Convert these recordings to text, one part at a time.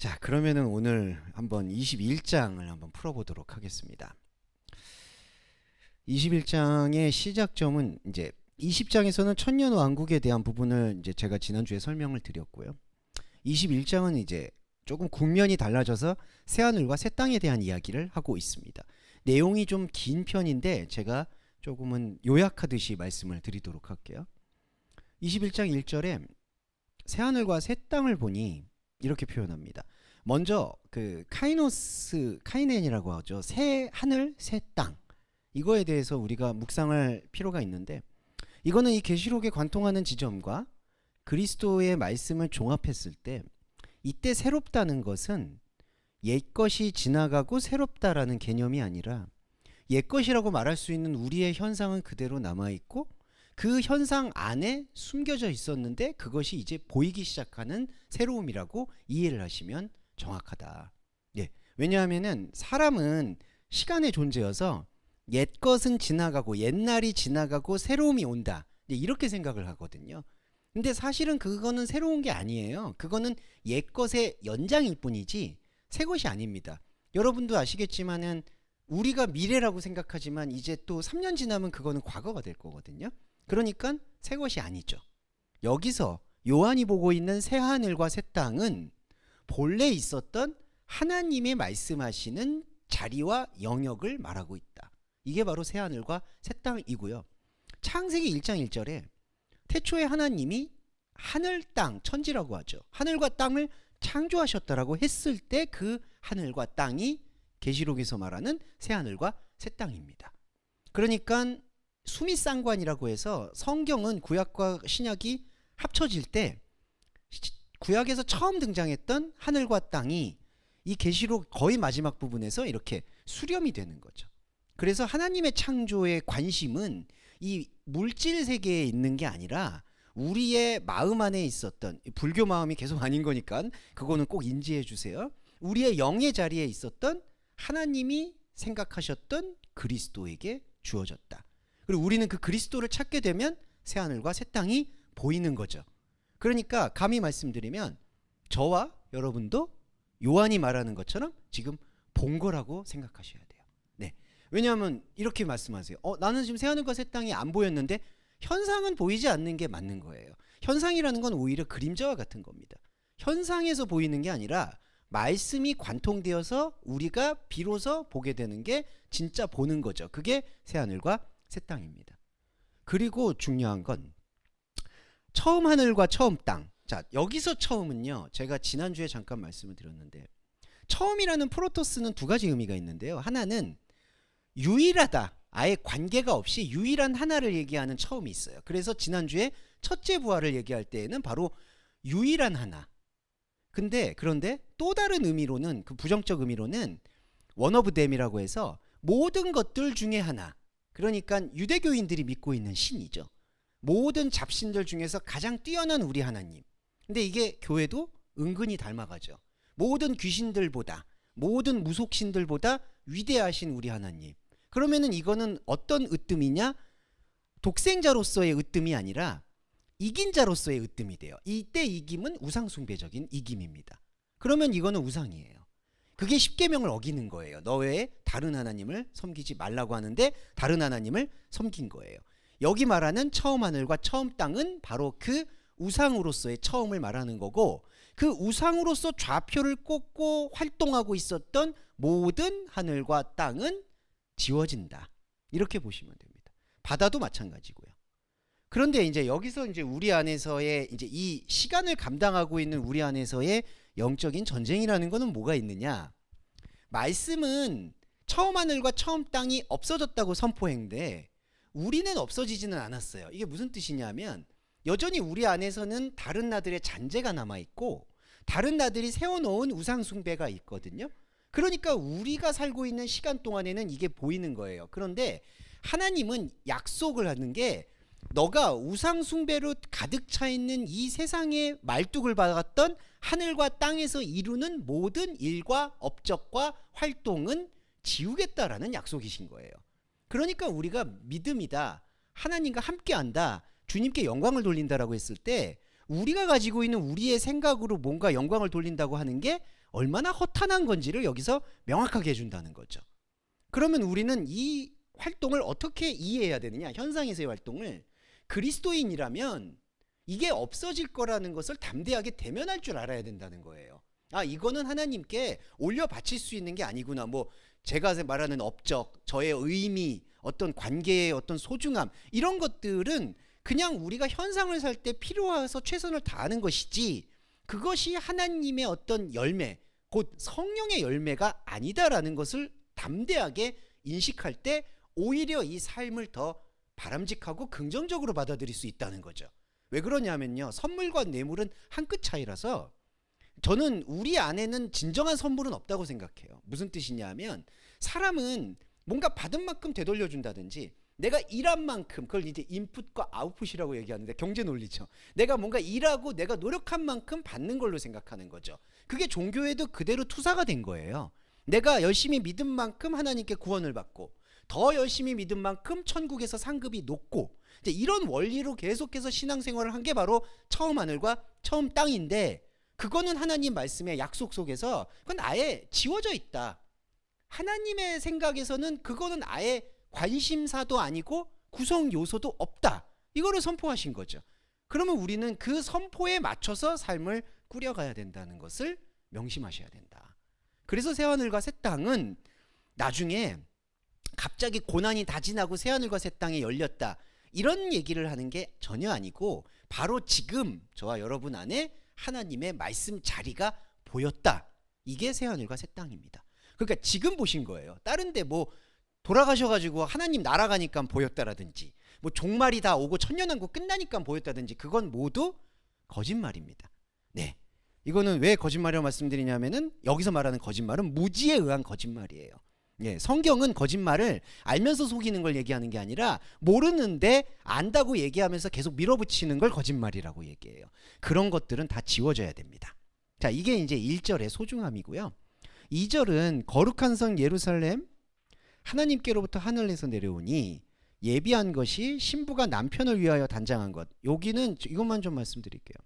자, 그러면은 오늘 한번 21장을 한번 풀어보도록 하겠습니다. 21장의 시작점은 이제 20장에서는 천년 왕국에 대한 부분을 이제 제가 지난주에 설명을 드렸고요. 21장은 이제 조금 국면이 달라져서 새하늘과 새 땅에 대한 이야기를 하고 있습니다. 내용이 좀 긴 편인데 제가 조금은 요약하듯이 말씀을 드리도록 할게요. 21장 1절에 새하늘과 새 땅을 보니 이렇게 표현합니다. 먼저 그 카이노스, 카이넨이라고 하죠. 새 하늘, 새 땅. 이거에 대해서 우리가 묵상할 필요가 있는데, 이거는 이 계시록에 관통하는 지점과 그리스도의 말씀을 종합했을 때 이때 새롭다는 것은 옛것이 지나가고 새롭다라는 개념이 아니라 옛것이라고 말할 수 있는 우리의 현상은 그대로 남아있고 그 현상 안에 숨겨져 있었는데 그것이 이제 보이기 시작하는 새로움이라고 이해를 하시면 정확하다. 예. 왜냐하면은 사람은 시간의 존재여서 옛것은 지나가고 옛날이 지나가고 새로움이 온다. 이렇게 생각을 하거든요. 근데 사실은 그거는 새로운 게 아니에요. 그거는 옛것의 연장일 뿐이지 새 것이 아닙니다. 여러분도 아시겠지만은 우리가 미래라고 생각하지만 이제 또 3년 지나면 그거는 과거가 될 거거든요. 그러니까 새 것이 아니죠. 여기서 요한이 보고 있는 새 하늘과 새 땅은 본래 있었던 하나님의 말씀하시는 자리와 영역을 말하고 있다. 이게 바로 새 하늘과 새 땅이고요. 창세기 1장 1절에 태초에 하나님이 하늘, 땅, 천지라고 하죠. 하늘과 땅을 창조하셨다라고 했을 때 그 하늘과 땅이 계시록에서 말하는 새 하늘과 새 땅입니다. 그러니까 수미상관이라고 해서 성경은 구약과 신약이 합쳐질 때 구약에서 처음 등장했던 하늘과 땅이 이 계시록 거의 마지막 부분에서 이렇게 수렴이 되는 거죠. 그래서 하나님의 창조의 관심은 이 물질 세계에 있는 게 아니라 우리의 마음 안에 있었던, 불교 마음이 계속 아닌 거니까 그거는 꼭 인지해 주세요. 우리의 영의 자리에 있었던 하나님이 생각하셨던 그리스도에게 주어졌다. 그리고 우리는 그 그리스도를 찾게 되면 새 하늘과 새 땅이 보이는 거죠. 그러니까 감히 말씀드리면 저와 여러분도 요한이 말하는 것처럼 지금 본 거라고 생각하셔야 돼요. 네. 왜냐하면 이렇게 말씀하세요. 나는 지금 새 하늘과 새 땅이 안 보였는데 현상은 보이지 않는 게 맞는 거예요. 현상이라는 건 오히려 그림자와 같은 겁니다. 현상에서 보이는 게 아니라 말씀이 관통되어서 우리가 비로소 보게 되는 게 진짜 보는 거죠. 그게 새 하늘과 새 땅입니다. 그리고 중요한 건 처음 하늘과 처음 땅. 자, 여기서 처음은요, 제가 지난주에 잠깐 말씀을 드렸는데 처음이라는 프로토스는 두 가지 의미가 있는데요. 하나는 유일하다, 아예 관계가 없이 유일한 하나를 얘기하는 처음이 있어요. 그래서 지난주에 첫째 부활을 얘기할 때에는 바로 유일한 하나. 그런데 또 다른 의미로는, 그 부정적 의미로는 one of them이라고 해서 모든 것들 중에 하나. 그러니까 유대교인들이 믿고 있는 신이죠. 모든 잡신들 중에서 가장 뛰어난 우리 하나님. 근데 이게 교회도 은근히 닮아가죠. 모든 귀신들보다, 모든 무속신들보다 위대하신 우리 하나님. 그러면은 이거는 어떤 으뜸이냐? 독생자로서의 으뜸이 아니라 이긴 자로서의 으뜸이 돼요. 이때 이김은 우상숭배적인 이김입니다. 그러면 이거는 우상이에요. 그게 십계명을 어기는 거예요. 너 외에 다른 하나님을 섬기지 말라고 하는데 다른 하나님을 섬긴 거예요. 여기 말하는 처음 하늘과 처음 땅은 바로 그 우상으로서의 처음을 말하는 거고, 그 우상으로서 좌표를 꽂고 활동하고 있었던 모든 하늘과 땅은 지워진다. 이렇게 보시면 됩니다. 바다도 마찬가지고요. 그런데 이제 여기서 이제 우리 안에서의 이제 이 시간을 감당하고 있는 우리 안에서의 영적인 전쟁이라는 것은 뭐가 있느냐? 말씀은 처음 하늘과 처음 땅이 없어졌다고 선포했는데 우리는 없어지지는 않았어요. 이게 무슨 뜻이냐면 여전히 우리 안에서는 다른 나들의 잔재가 남아있고 다른 나들이 세워놓은 우상숭배가 있거든요. 그러니까 우리가 살고 있는 시간 동안에는 이게 보이는 거예요. 그런데 하나님은 약속을 하는 게 너가 우상숭배로 가득 차 있는 이 세상의 말뚝을 박았던 하늘과 땅에서 이루는 모든 일과 업적과 활동은 지우겠다라는 약속이신 거예요. 그러니까 우리가 믿음이다, 하나님과 함께한다, 주님께 영광을 돌린다라고 했을 때 우리가 가지고 있는 우리의 생각으로 뭔가 영광을 돌린다고 하는 게 얼마나 허탄한 건지를 여기서 명확하게 해준다는 거죠. 그러면 우리는 이 활동을 어떻게 이해해야 되느냐? 현상에서의 활동을 그리스도인이라면 이게 없어질 거라는 것을 담대하게 대면할 줄 알아야 된다는 거예요. 아, 이거는 하나님께 올려 바칠 수 있는 게 아니구나. 뭐 제가 말하는 업적, 저의 의미, 어떤 관계의 어떤 소중함, 이런 것들은 그냥 우리가 현상을 살 때 필요해서 최선을 다하는 것이지, 그것이 하나님의 어떤 열매, 곧 성령의 열매가 아니다라는 것을 담대하게 인식할 때 오히려 이 삶을 더 바람직하고 긍정적으로 받아들일 수 있다는 거죠. 왜 그러냐면요, 선물과 뇌물은 한 끗 차이라서 저는 우리 안에는 진정한 선물은 없다고 생각해요. 무슨 뜻이냐면, 사람은 뭔가 받은 만큼 되돌려준다든지, 내가 일한 만큼, 그걸 이제 인풋과 아웃풋이라고 얘기하는데 경제 논리죠. 내가 뭔가 일하고 내가 노력한 만큼 받는 걸로 생각하는 거죠. 그게 종교에도 그대로 투사가 된 거예요. 내가 열심히 믿은 만큼 하나님께 구원을 받고, 더 열심히 믿은 만큼 천국에서 상급이 높고, 이제 이런 원리로 계속해서 신앙생활을 한 게 바로 처음 하늘과 처음 땅인데, 그거는 하나님 말씀의 약속 속에서 그건 아예 지워져 있다. 하나님의 생각에서는 그거는 아예 관심사도 아니고 구성 요소도 없다. 이거를 선포하신 거죠. 그러면 우리는 그 선포에 맞춰서 삶을 꾸려가야 된다는 것을 명심하셔야 된다. 그래서 새하늘과 새 땅은 나중에 갑자기 고난이 다 지나고 새하늘과 새 땅이 열렸다, 이런 얘기를 하는 게 전혀 아니고, 바로 지금 저와 여러분 안에 하나님의 말씀 자리가 보였다. 이게 새하늘과 새 땅입니다. 그러니까 지금 보신 거예요. 다른 데 뭐 돌아가셔가지고 하나님 날아가니까 보였다라든지, 뭐 종말이 다 오고 천년왕국 끝나니까 보였다든지, 그건 모두 거짓말입니다. 네, 이거는 왜 거짓말이라고 말씀드리냐면은, 여기서 말하는 거짓말은 무지에 의한 거짓말이에요. 예, 성경은 거짓말을 알면서 속이는 걸 얘기하는 게 아니라 모르는데 안다고 얘기하면서 계속 밀어붙이는 걸 거짓말이라고 얘기해요. 그런 것들은 다 지워져야 됩니다. 자, 이게 이제 1절의 소중함이고요. 2절은 거룩한 성 예루살렘, 하나님께로부터 하늘에서 내려오니 예비한 것이 신부가 남편을 위하여 단장한 것. 여기는 이것만 좀 말씀드릴게요.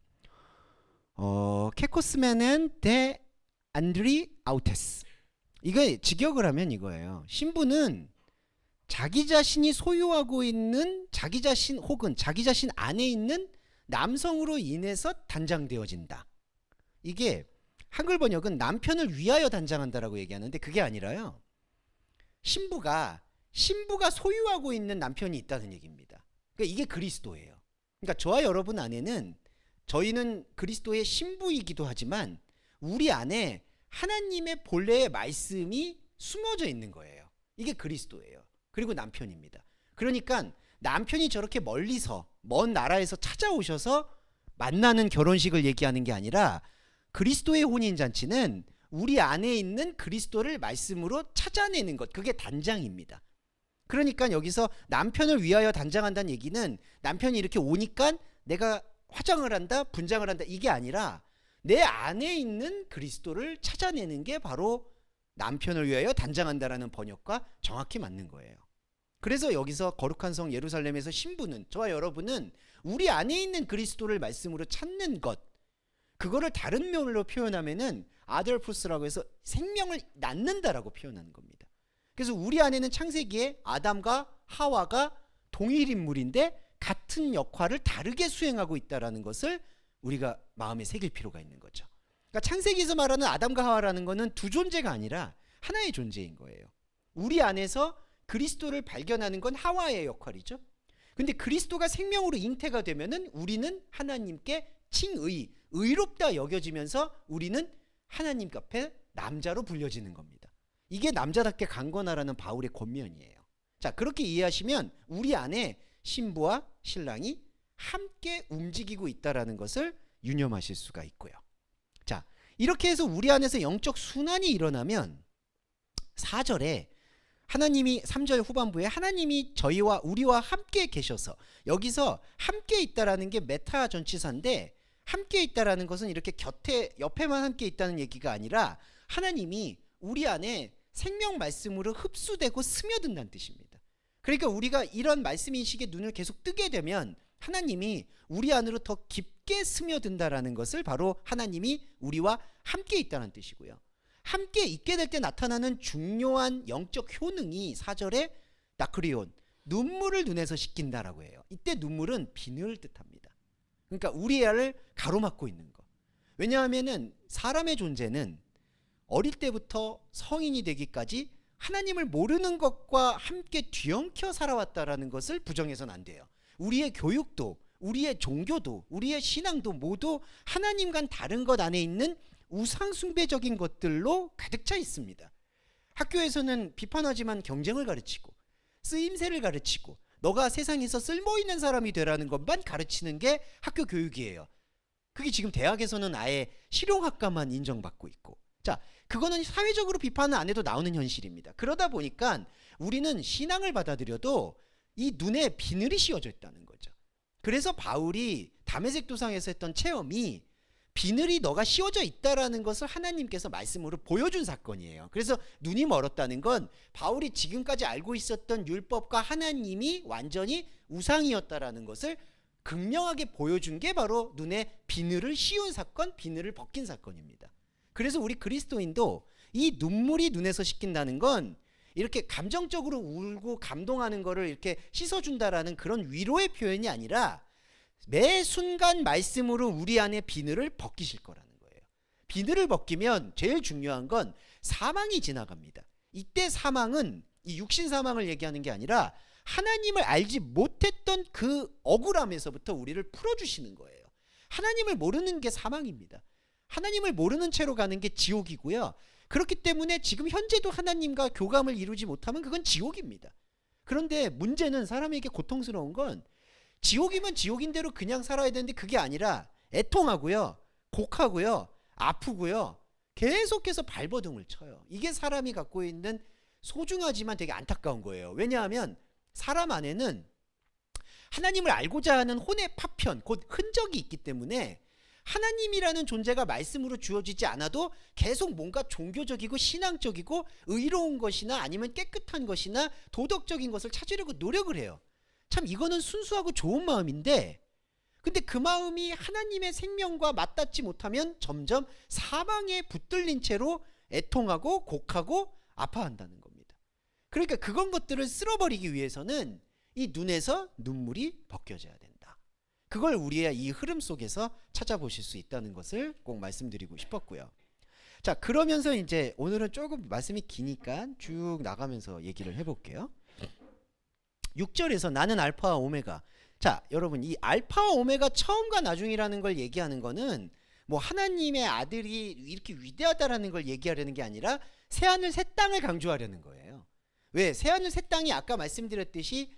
케코스메넨 데 안드리 아우테스. 이게 직역을 하면 이거예요. 신부는 자기 자신이 소유하고 있는 자기 자신 혹은 자기 자신 안에 있는 남성으로 인해서 단장되어진다. 이게 한글 번역은 남편을 위하여 단장한다라고 얘기하는데, 그게 아니라요, 신부가 소유하고 있는 남편이 있다는 얘기입니다. 그러니까 이게 그리스도예요. 그러니까 저와 여러분 안에는, 저희는 그리스도의 신부이기도 하지만 우리 안에 하나님의 본래의 말씀이 숨어져 있는 거예요. 이게 그리스도예요. 그리고 남편입니다. 그러니까 남편이 저렇게 멀리서, 먼 나라에서 찾아오셔서 만나는 결혼식을 얘기하는 게 아니라, 그리스도의 혼인잔치는 우리 안에 있는 그리스도를 말씀으로 찾아내는 것, 그게 단장입니다. 그러니까 여기서 남편을 위하여 단장한다는 얘기는, 남편이 이렇게 오니까 내가 화장을 한다, 분장을 한다, 이게 아니라 내 안에 있는 그리스도를 찾아내는 게 바로 남편을 위하여 단장한다라는 번역과 정확히 맞는 거예요. 그래서 여기서 거룩한 성 예루살렘에서 신부는, 저와 여러분은 우리 안에 있는 그리스도를 말씀으로 찾는 것, 그거를 다른 면으로 표현하면은 아델푸스라고 해서 생명을 낳는다라고 표현하는 겁니다. 그래서 우리 안에는 창세기에 아담과 하와가 동일 인물인데 같은 역할을 다르게 수행하고 있다라는 것을 우리가 마음에 새길 필요가 있는 거죠. 그러니까 창세기에서 말하는 아담과 하와라는 것은 두 존재가 아니라 하나의 존재인 거예요. 우리 안에서 그리스도를 발견하는 건 하와의 역할이죠. 근데 그리스도가 생명으로 잉태가 되면은 우리는 하나님께 칭의, 의롭다 여겨지면서 우리는 하나님 앞에 남자로 불려지는 겁니다. 이게 남자답게 강건하라는 바울의 권면이에요. 자, 그렇게 이해하시면 우리 안에 신부와 신랑이 함께 움직이고 있다라는 것을 유념하실 수가 있고요. 자, 이렇게 해서 우리 안에서 영적 순환이 일어나면 4절에 하나님이, 3절 후반부에 하나님이 저희와 우리와 함께 계셔서, 여기서 함께 있다라는 게 메타 전치사인데, 함께 있다라는 것은 이렇게 곁에 옆에만 함께 있다는 얘기가 아니라 하나님이 우리 안에 생명 말씀으로 흡수되고 스며든다는 뜻입니다. 그러니까 우리가 이런 말씀 인식에 눈을 계속 뜨게 되면 하나님이 우리 안으로 더 깊게 깊게 스며든다라는 것을 바로 하나님이 우리와 함께 있다는 뜻이고요. 함께 있게 될 때 나타나는 중요한 영적 효능이 4절에 나크리온, 눈물을 눈에서 씻긴다라고 해요. 이때 눈물은 비늘을 뜻합니다. 그러니까 우리를 가로막고 있는 거. 왜냐하면은 사람의 존재는 어릴 때부터 성인이 되기까지 하나님을 모르는 것과 함께 뒤엉켜 살아왔다라는 것을 부정해서는 안 돼요. 우리의 교육도, 우리의 종교도, 우리의 신앙도 모두 하나님과는 다른 것 안에 있는 우상숭배적인 것들로 가득 차 있습니다. 학교에서는 비판하지만 경쟁을 가르치고 쓰임새를 가르치고 너가 세상에서 쓸모있는 사람이 되라는 것만 가르치는 게 학교 교육이에요. 그게 지금 대학에서는 아예 실용학과만 인정받고 있고, 자, 그거는 사회적으로 비판을 안 해도 나오는 현실입니다. 그러다 보니까 우리는 신앙을 받아들여도 이 눈에 비늘이 씌워져 있다는 거죠. 그래서 바울이 다메섹 도상에서 했던 체험이 비늘이 너가 씌워져 있다라는 것을 하나님께서 말씀으로 보여준 사건이에요. 그래서 눈이 멀었다는 건 바울이 지금까지 알고 있었던 율법과 하나님이 완전히 우상이었다라는 것을 극명하게 보여준 게 바로 눈에 비늘을 씌운 사건, 비늘을 벗긴 사건입니다. 그래서 우리 그리스도인도 이 눈물이 눈에서 씻긴다는 건 이렇게 감정적으로 울고 감동하는 거를 이렇게 씻어준다라는 그런 위로의 표현이 아니라 매 순간 말씀으로 우리 안에 비늘을 벗기실 거라는 거예요. 비늘을 벗기면 제일 중요한 건 사망이 지나갑니다. 이때 사망은 이 육신 사망을 얘기하는 게 아니라 하나님을 알지 못했던 그 억울함에서부터 우리를 풀어주시는 거예요. 하나님을 모르는 게 사망입니다. 하나님을 모르는 채로 가는 게 지옥이고요. 그렇기 때문에 지금 현재도 하나님과 교감을 이루지 못하면 그건 지옥입니다. 그런데 문제는 사람에게 고통스러운 건 지옥이면 지옥인 대로 그냥 살아야 되는데 그게 아니라 애통하고요, 곡하고요, 아프고요, 계속해서 발버둥을 쳐요. 이게 사람이 갖고 있는 소중하지만 되게 안타까운 거예요. 왜냐하면 사람 안에는 하나님을 알고자 하는 혼의 파편, 곧 흔적이 있기 때문에 하나님이라는 존재가 말씀으로 주어지지 않아도 계속 뭔가 종교적이고 신앙적이고 의로운 것이나 아니면 깨끗한 것이나 도덕적인 것을 찾으려고 노력을 해요. 참 이거는 순수하고 좋은 마음인데, 근데 그 마음이 하나님의 생명과 맞닿지 못하면 점점 사망에 붙들린 채로 애통하고 곡하고 아파한다는 겁니다. 그러니까 그런 것들을 쓸어버리기 위해서는 이 눈에서 눈물이 벗겨져야 된다. 그걸 우리의 이 흐름 속에서 찾아보실 수 있다는 것을 꼭 말씀드리고 싶었고요. 자, 그러면서 이제 오늘은 조금 말씀이 기니까 쭉 나가면서 얘기를 해볼게요. 6절에서 나는 알파와 오메가. 자, 여러분, 이 알파와 오메가 처음과 나중이라는 걸 얘기하는 거는 뭐 하나님의 아들이 이렇게 위대하다라는 걸 얘기하려는 게 아니라 새하늘 새 땅을 강조하려는 거예요. 왜? 새하늘 새 땅이 아까 말씀드렸듯이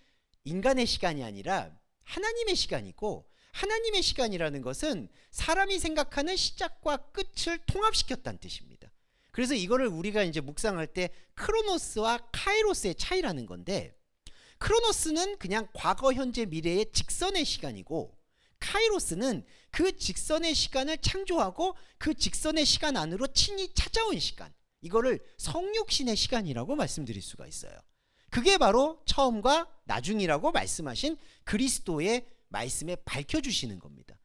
인간의 시간이 아니라 하나님의 시간이고, 하나님의 시간이라는 것은 사람이 생각하는 시작과 끝을 통합시켰다는 뜻입니다. 그래서 이거를 우리가 이제 묵상할 때 크로노스와 카이로스의 차이라는 건데, 크로노스는 그냥 과거, 현재, 미래의 직선의 시간이고, 카이로스는 그 직선의 시간을 창조하고 그 직선의 시간 안으로 친히 찾아온 시간, 이거를 성육신의 시간이라고 말씀드릴 수가 있어요. 그게 바로 처음과 나중이라고 말씀하신 그리스도의 말씀에 밝혀주시는 겁니다.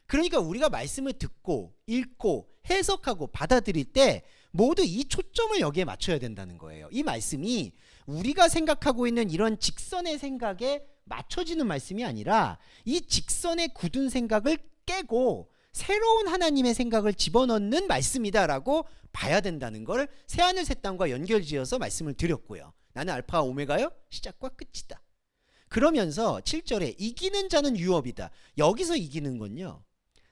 그러니까 우리가 말씀을 듣고 읽고 해석하고 받아들일 때 모두 이 초점을 여기에 맞춰야 된다는 거예요. 이 말씀이 우리가 생각하고 있는 이런 직선의 생각에 맞춰지는 말씀이 아니라 이 직선의 굳은 생각을 깨고 새로운 하나님의 생각을 집어넣는 말씀이다라고 봐야 된다는 걸 새하늘 새 땅과 연결지어서 말씀을 드렸고요. 나는 알파와 오메가요, 시작과 끝이다. 그러면서 7절에 이기는 자는 유업이다. 여기서 이기는 건요,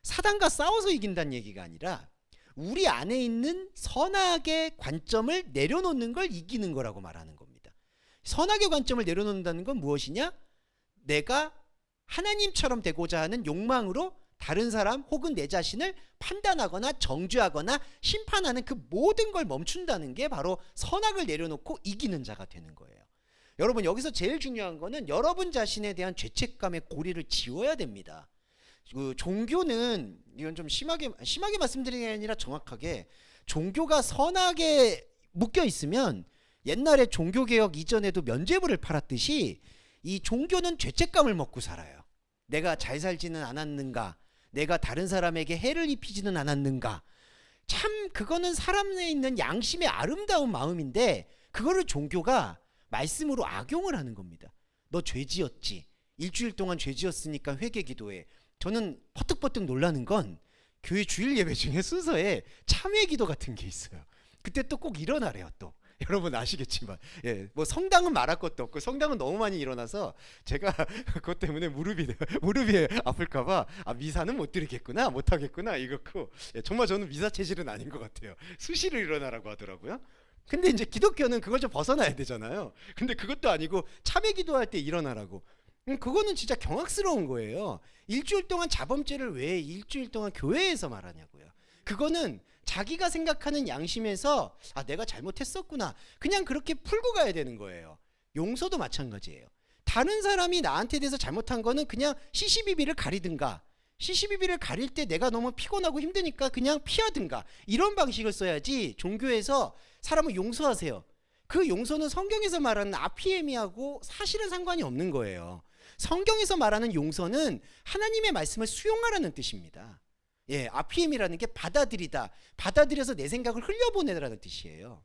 사단과 싸워서 이긴다는 얘기가 아니라 우리 안에 있는 선악의 관점을 내려놓는 걸 이기는 거라고 말하는 겁니다. 선악의 관점을 내려놓는다는 건 무엇이냐? 내가 하나님처럼 되고자 하는 욕망으로 다른 사람 혹은 내 자신을 판단하거나 정죄하거나 심판하는 그 모든 걸 멈춘다는 게 바로 선악을 내려놓고 이기는 자가 되는 거예요. 여러분, 여기서 제일 중요한 거는 여러분 자신에 대한 죄책감의 고리를 지워야 됩니다. 그 종교는, 이건 좀 심하게 말씀드리는 게 아니라 정확하게, 종교가 선악에 묶여 있으면 옛날에 종교개혁 이전에도 면죄부를 팔았듯이 이 종교는 죄책감을 먹고 살아요. 내가 잘 살지는 않았는가, 내가 다른 사람에게 해를 입히지는 않았는가. 참 그거는 사람에 있는 양심의 아름다운 마음인데 그거를 종교가 말씀으로 악용을 하는 겁니다. 너 죄 지었지. 일주일 동안 죄 지었으니까 회개 기도해. 저는 퍼뜩퍼뜩 놀라는 건 교회 주일 예배 중에 순서에 참회 기도 같은 게 있어요. 그때 또 꼭 일어나래요. 또 여러분 아시겠지만, 예, 뭐 성당은 말할 것도 없고 성당은 너무 많이 일어나서 제가 그것 때문에 무릎이 아플까봐 미사는 못 드리겠구나, 못 하겠구나 이거고, 예, 정말 저는 미사 체질은 아닌 것 같아요. 수시로 일어나라고 하더라고요. 근데 이제 기독교는 그걸 좀 벗어나야 되잖아요. 근데 그것도 아니고 참회 기도할 때 일어나라고. 그거는 진짜 경악스러운 거예요. 일주일 동안 자범죄를 왜 일주일 동안 교회에서 말하냐고요. 그거는 자기가 생각하는 양심에서 내가 잘못했었구나 그냥 그렇게 풀고 가야 되는 거예요. 용서도 마찬가지예요. 다른 사람이 나한테 대해서 잘못한 거는 그냥 시시비비를 가리든가, 시시비비를 가릴 때 내가 너무 피곤하고 힘드니까 그냥 피하든가, 이런 방식을 써야지. 종교에서 사람을 용서하세요, 그 용서는 성경에서 말하는 아피에미하고 사실은 상관이 없는 거예요. 성경에서 말하는 용서는 하나님의 말씀을 수용하라는 뜻입니다. 예, 아피엠이라는 게 받아들이다, 받아들여서 내 생각을 흘려보내라는 뜻이에요.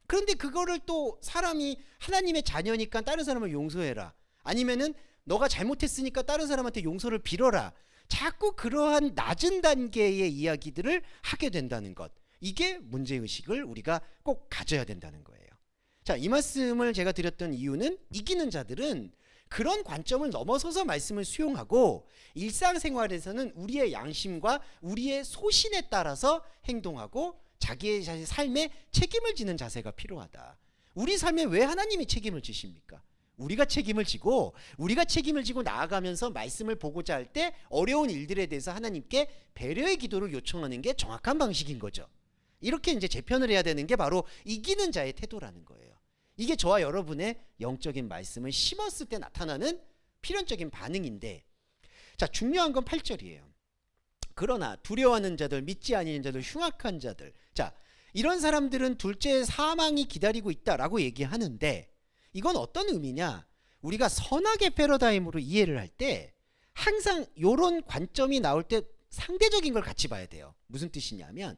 그런데 그거를 또 사람이 하나님의 자녀니까 다른 사람을 용서해라, 아니면은 너가 잘못했으니까 다른 사람한테 용서를 빌어라, 자꾸 그러한 낮은 단계의 이야기들을 하게 된다는 것, 이게 문제의식을 우리가 꼭 가져야 된다는 거예요. 자, 이 말씀을 제가 드렸던 이유는 이기는 자들은 그런 관점을 넘어서서 말씀을 수용하고 일상생활에서는 우리의 양심과 우리의 소신에 따라서 행동하고 자기의 삶에 책임을 지는 자세가 필요하다. 우리 삶에 왜 하나님이 책임을 지십니까? 우리가 책임을 지고 나아가면서 말씀을 보고자 할 때 어려운 일들에 대해서 하나님께 배려의 기도를 요청하는 게 정확한 방식인 거죠. 이렇게 이제 재편을 해야 되는 게 바로 이기는 자의 태도라는 거예요. 이게 저와 여러분의 영적인 말씀을 심었을 때 나타나는 필연적인 반응인데, 자, 중요한 건 8절이에요. 그러나 두려워하는 자들, 믿지 아니하는 자들, 흉악한 자들, 자, 이런 사람들은 둘째 사망이 기다리고 있다라고 얘기하는데, 이건 어떤 의미냐? 우리가 선악의 패러다임으로 이해를 할 때 항상 이런 관점이 나올 때 상대적인 걸 같이 봐야 돼요. 무슨 뜻이냐면,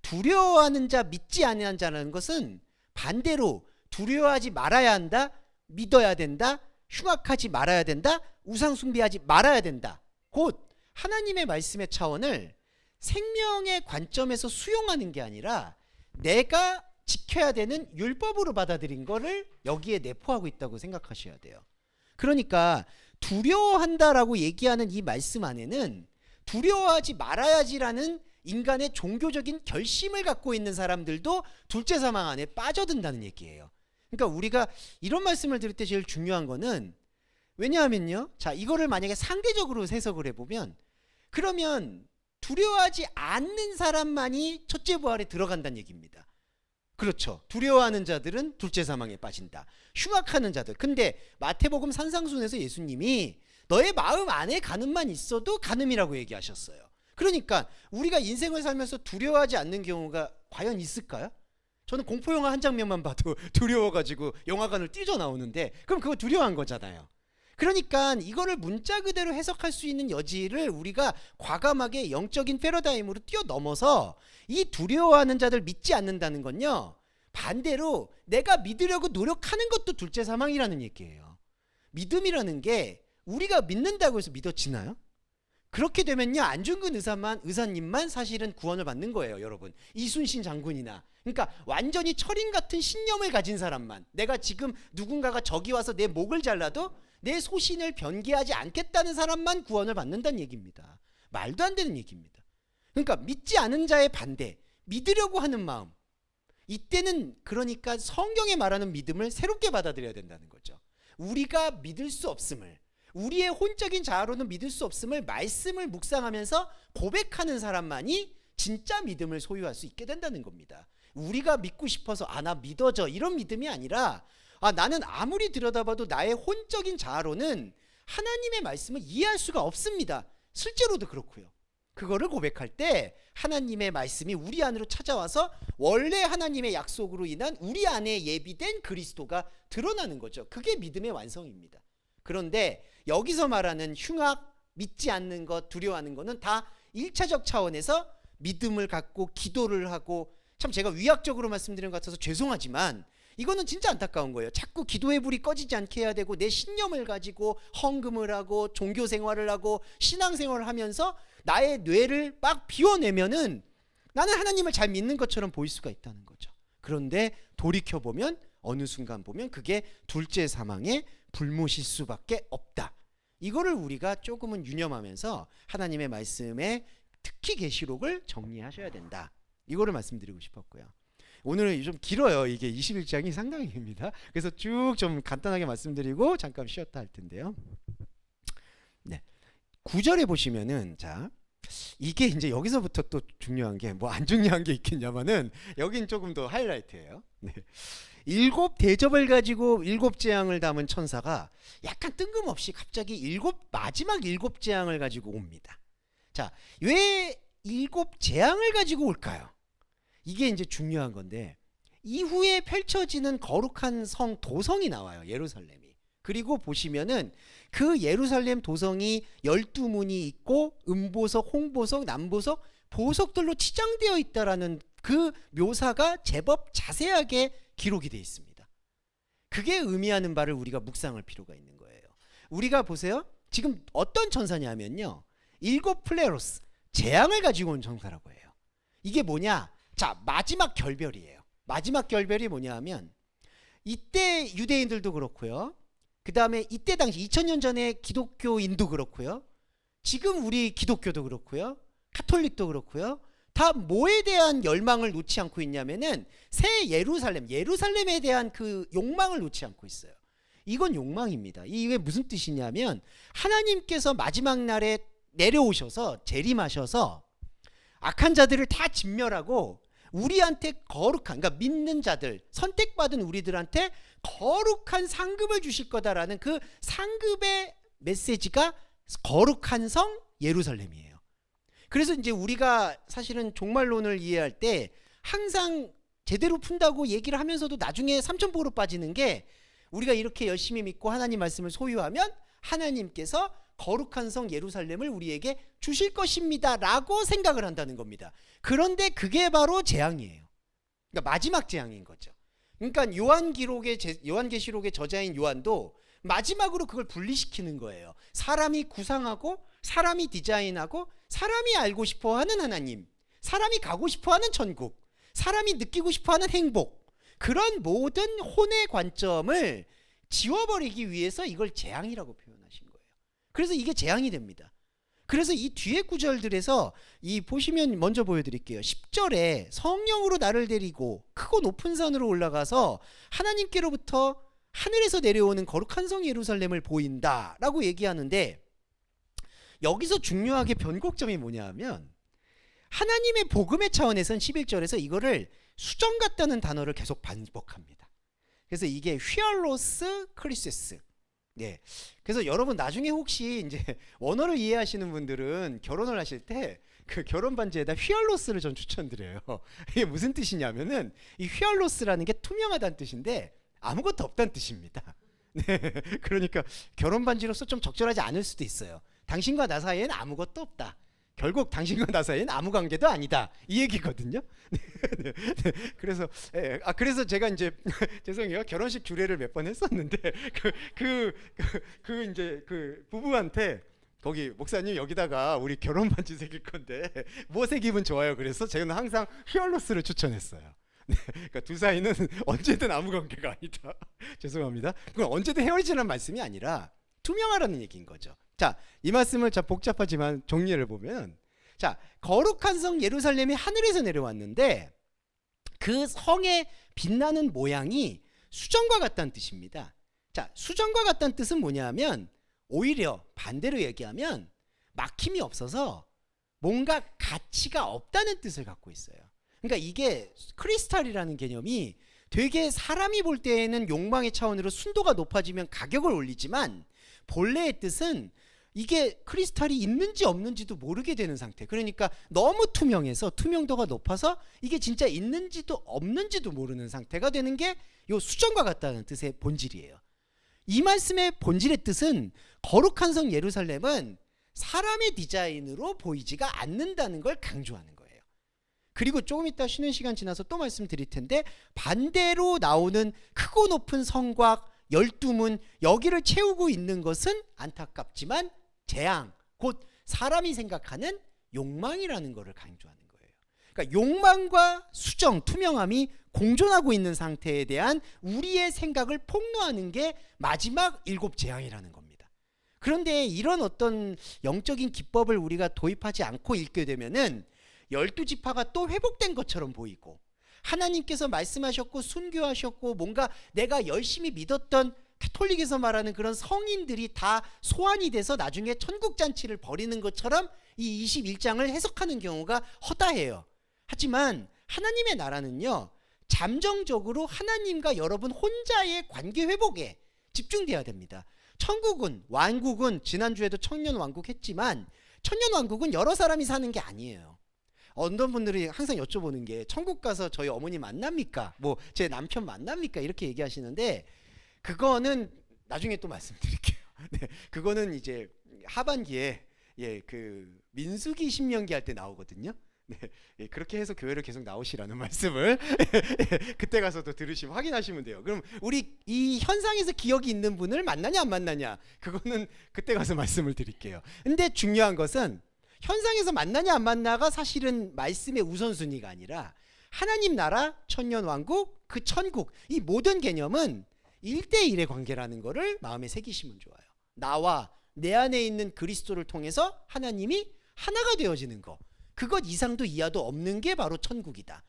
두려워하는 자, 믿지 아니하는 자라는 것은 반대로 두려워하지 말아야 한다, 믿어야 된다, 흉악하지 말아야 된다, 우상 숭배하지 말아야 된다. 곧 하나님의 말씀의 차원을 생명의 관점에서 수용하는 게 아니라 내가 지켜야 되는 율법으로 받아들인 거를 여기에 내포하고 있다고 생각하셔야 돼요. 그러니까 두려워한다라고 얘기하는 이 말씀 안에는 두려워하지 말아야지라는 인간의 종교적인 결심을 갖고 있는 사람들도 둘째 사망 안에 빠져든다는 얘기예요. 그러니까 우리가 이런 말씀을 들을 때 제일 중요한 거는, 왜냐하면요, 자, 이거를 만약에 상대적으로 해석을 해보면, 그러면 두려워하지 않는 사람만이 첫째 부활에 들어간다는 얘기입니다. 그렇죠. 두려워하는 자들은 둘째 사망에 빠진다. 흉악하는 자들. 근데 마태복음 산상순에서 예수님이 너의 마음 안에 간음만 있어도 간음이라고 얘기하셨어요. 그러니까 우리가 인생을 살면서 두려워하지 않는 경우가 과연 있을까요? 저는 공포영화 한 장면만 봐도 두려워가지고 영화관을 뛰쳐나오는데, 그럼 그거 두려워한 거잖아요. 그러니까 이거를 문자 그대로 해석할 수 있는 여지를 우리가 과감하게 영적인 패러다임으로 뛰어넘어서 이 두려워하는 자들 믿지 않는다는 건요, 반대로 내가 믿으려고 노력하는 것도 둘째 사망이라는 얘기예요. 믿음이라는 게 우리가 믿는다고 해서 믿어지나요? 그렇게 되면요, 안중근 의사님만 사실은 구원을 받는 거예요, 여러분. 이순신 장군이나. 그러니까 완전히 철인 같은 신념을 가진 사람만, 내가 지금 누군가가 저기 와서 내 목을 잘라도 내 소신을 변개하지 않겠다는 사람만 구원을 받는다는 얘기입니다. 말도 안 되는 얘기입니다. 그러니까 믿지 않은 자의 반대, 믿으려고 하는 마음, 이때는 그러니까 성경에 말하는 믿음을 새롭게 받아들여야 된다는 거죠. 우리가 믿을 수 없음을, 우리의 혼적인 자아로는 믿을 수 없음을 말씀을 묵상하면서 고백하는 사람만이 진짜 믿음을 소유할 수 있게 된다는 겁니다. 우리가 믿고 싶어서 나 믿어져, 이런 믿음이 아니라 나는 아무리 들여다봐도 나의 혼적인 자아로는 하나님의 말씀을 이해할 수가 없습니다. 실제로도 그렇고요. 그거를 고백할 때 하나님의 말씀이 우리 안으로 찾아와서 원래 하나님의 약속으로 인한 우리 안에 예비된 그리스도가 드러나는 거죠. 그게 믿음의 완성입니다. 그런데 여기서 말하는 흉악, 믿지 않는 것, 두려워하는 것은 다 1차적 차원에서 믿음을 갖고 기도를 하고, 참 제가 위약적으로 말씀드린 것 같아서 죄송하지만 이거는 진짜 안타까운 거예요. 자꾸 기도의 불이 꺼지지 않게 해야 되고 내 신념을 가지고 헌금을 하고 종교 생활을 하고 신앙 생활을 하면서 나의 뇌를 막 비워내면은 나는 하나님을 잘 믿는 것처럼 보일 수가 있다는 거죠. 그런데 돌이켜보면 어느 순간 보면 그게 둘째 사망의 불못일 수밖에 없다. 이거를 우리가 조금은 유념하면서 하나님의 말씀에 특히 계시록을 정리하셔야 된다. 이거를 말씀드리고 싶었고요. 오늘은 좀 길어요. 이게 21장이 상당히 깁니다. 그래서 쭉 좀 간단하게 말씀드리고 잠깐 쉬었다 할 텐데요. 네. 9절에 보시면은 자, 이게 이제 여기서부터 또 중요한 게 뭐 안 중요한 게 있겠냐마는 여긴 조금 더 하이라이트예요. 네. 7 대접을 가지고 7 재앙을 담은 천사가 약간 뜬금없이 갑자기 마지막 7 재앙을 가지고 옵니다. 자, 왜 7 재앙을 가지고 올까요? 이게 이제 중요한 건데, 이후에 펼쳐지는 거룩한 성 도성이 나와요. 예루살렘이. 그리고 보시면은 그 예루살렘 도성이 12문이 있고 음보석, 홍보석, 남보석, 보석들로 치장되어 있다라는 그 묘사가 제법 자세하게 기록이 되어 있습니다. 그게 의미하는 바를 우리가 묵상할 필요가 있는 거예요. 우리가 보세요. 지금 어떤 천사냐면요, 7 플레로스, 재앙을 가지고 온 천사라고 해요. 이게 뭐냐? 자, 마지막 결별이에요. 마지막 결별이 뭐냐 하면, 이때 유대인들도 그렇고요, 그 다음에 이때 당시 2000년 전에 기독교인도 그렇고요, 지금 우리 기독교도 그렇고요, 카톨릭도 그렇고요, 다 뭐에 대한 열망을 놓지 않고 있냐면은 새 예루살렘에 대한 그 욕망을 놓지 않고 있어요. 이건 욕망입니다. 이게 무슨 뜻이냐면, 하나님께서 마지막 날에 내려오셔서 재림하셔서 악한 자들을 다 진멸하고 우리한테 거룩한, 그러니까 믿는 자들, 선택받은 우리들한테 거룩한 상급을 주실 거다라는 그 상급의 메시지가 거룩한 성 예루살렘이에요. 그래서 이제 우리가 사실은 종말론을 이해할 때 항상 제대로 푼다고 얘기를 하면서도 나중에 삼천포로 빠지는 게, 우리가 이렇게 열심히 믿고 하나님 말씀을 소유하면 하나님께서 거룩한 성 예루살렘을 우리에게 주실 것입니다 라고 생각을 한다는 겁니다. 그런데 그게 바로 재앙이에요. 그러니까 마지막 재앙인 거죠. 그러니까 요한계시록의 저자인 요한도 마지막으로 그걸 분리시키는 거예요. 사람이 구상하고 사람이 디자인하고 사람이 알고 싶어하는 하나님, 사람이 가고 싶어하는 천국, 사람이 느끼고 싶어하는 행복, 그런 모든 혼의 관점을 지워버리기 위해서 이걸 재앙이라고 표현하신 거예요. 그래서 이게 재앙이 됩니다. 그래서 이 뒤에 구절들에서 이 보시면 먼저 보여드릴게요. 10절에 성령으로 나를 데리고 크고 높은 산으로 올라가서 하나님께로부터 하늘에서 내려오는 거룩한 성 예루살렘을 보인다라고 얘기하는데, 여기서 중요하게 변곡점이 뭐냐 하면, 하나님의 복음의 차원에서는 11절에서 이거를 수정 같다는 단어를 계속 반복합니다. 그래서 이게 휘알로스 크리세스. 네. 그래서 여러분 나중에 혹시 이제 원어를 이해하시는 분들은 결혼을 하실 때 그 결혼 반지에다 휘알로스를 전 추천드려요. 이게 무슨 뜻이냐면은, 이 휘알로스라는 게 투명하다는 뜻인데 아무것도 없다는 뜻입니다. 네. 그러니까 결혼 반지로서 좀 적절하지 않을 수도 있어요. 당신과 나 사이에는 아무것도 없다. 결국 당신과 나 사이에는 아무 관계도 아니다. 이 얘기거든요. 그래서 제가 이제 죄송해요. 결혼식 주례를 몇 번 했었는데 이제 그 부부한테, 거기 목사님 여기다가 우리 결혼 반지 새길 건데 뭐 새기면 좋아요. 그래서 저는 항상 휘알로스를 추천했어요. 그러니까 두 사이는 언제든 아무 관계가 아니다. 죄송합니다. 그건 언제든 헤어지라는 말씀이 아니라 투명하라는 얘기인 거죠. 자, 이 말씀을 참 복잡하지만 정리를 보면, 자, 거룩한 성 예루살렘이 하늘에서 내려왔는데 그 성의 빛나는 모양이 수정과 같다는 뜻입니다. 자, 수정과 같다는 뜻은 뭐냐면, 오히려 반대로 얘기하면 막힘이 없어서 뭔가 가치가 없다는 뜻을 갖고 있어요. 그러니까 이게 크리스탈이라는 개념이 되게 사람이 볼 때에는 욕망의 차원으로 순도가 높아지면 가격을 올리지만, 본래의 뜻은 이게 크리스탈이 있는지 없는지도 모르게 되는 상태. 그러니까 너무 투명해서 투명도가 높아서 이게 진짜 있는지도 없는지도 모르는 상태가 되는 게 요 수정과 같다는 뜻의 본질이에요. 이 말씀의 본질의 뜻은, 거룩한 성 예루살렘은 사람의 디자인으로 보이지가 않는다는 걸 강조하는 거예요. 그리고 조금 이따 쉬는 시간 지나서 또 말씀드릴 텐데, 반대로 나오는 크고 높은 성곽 12문, 여기를 채우고 있는 것은 안타깝지만 재앙, 곧 사람이 생각하는 욕망이라는 것을 강조하는 거예요. 그러니까 욕망과 수정, 투명함이 공존하고 있는 상태에 대한 우리의 생각을 폭로하는 게 마지막 7 재앙이라는 겁니다. 그런데 이런 어떤 영적인 기법을 우리가 도입하지 않고 읽게 되면은 12지파가 또 회복된 것처럼 보이고, 하나님께서 말씀하셨고 순교하셨고 뭔가 내가 열심히 믿었던 가톨릭에서 말하는 그런 성인들이 다 소환이 돼서 나중에 천국잔치를 벌이는 것처럼 이 21장을 해석하는 경우가 허다해요. 하지만 하나님의 나라는요, 잠정적으로 하나님과 여러분 혼자의 관계 회복에 집중돼야 됩니다. 천국은, 왕국은, 지난주에도 천년왕국 했지만 천년왕국은 여러 사람이 사는 게 아니에요. 어떤 분들이 항상 여쭤보는 게, 천국 가서 저희 어머니 만납니까? 뭐 제 남편 만납니까? 이렇게 얘기하시는데, 그거는 나중에 또 말씀드릴게요. 네, 그거는 이제 하반기에 그 민수기 신명기 할 때 나오거든요. 네, 그렇게 해서 교회를 계속 나오시라는 말씀을 그때 가서도 들으시면 확인하시면 돼요. 그럼 우리 이 현상에서 기억이 있는 분을 만나냐 안 만나냐, 그거는 그때 가서 말씀을 드릴게요. 근데 중요한 것은 현상에서 만나냐 안 만나가 사실은 말씀의 우선순위가 아니라 하나님 나라, 천년왕국, 그 천국, 이 모든 개념은 1대1의 관계라는 것을 마음에 새기시면 좋아요. 나와 내 안에 있는 그리스도를 통해서 하나님이 하나가 되어지는 거, 그것 이상도 이하도 없는 게 바로 천국이다.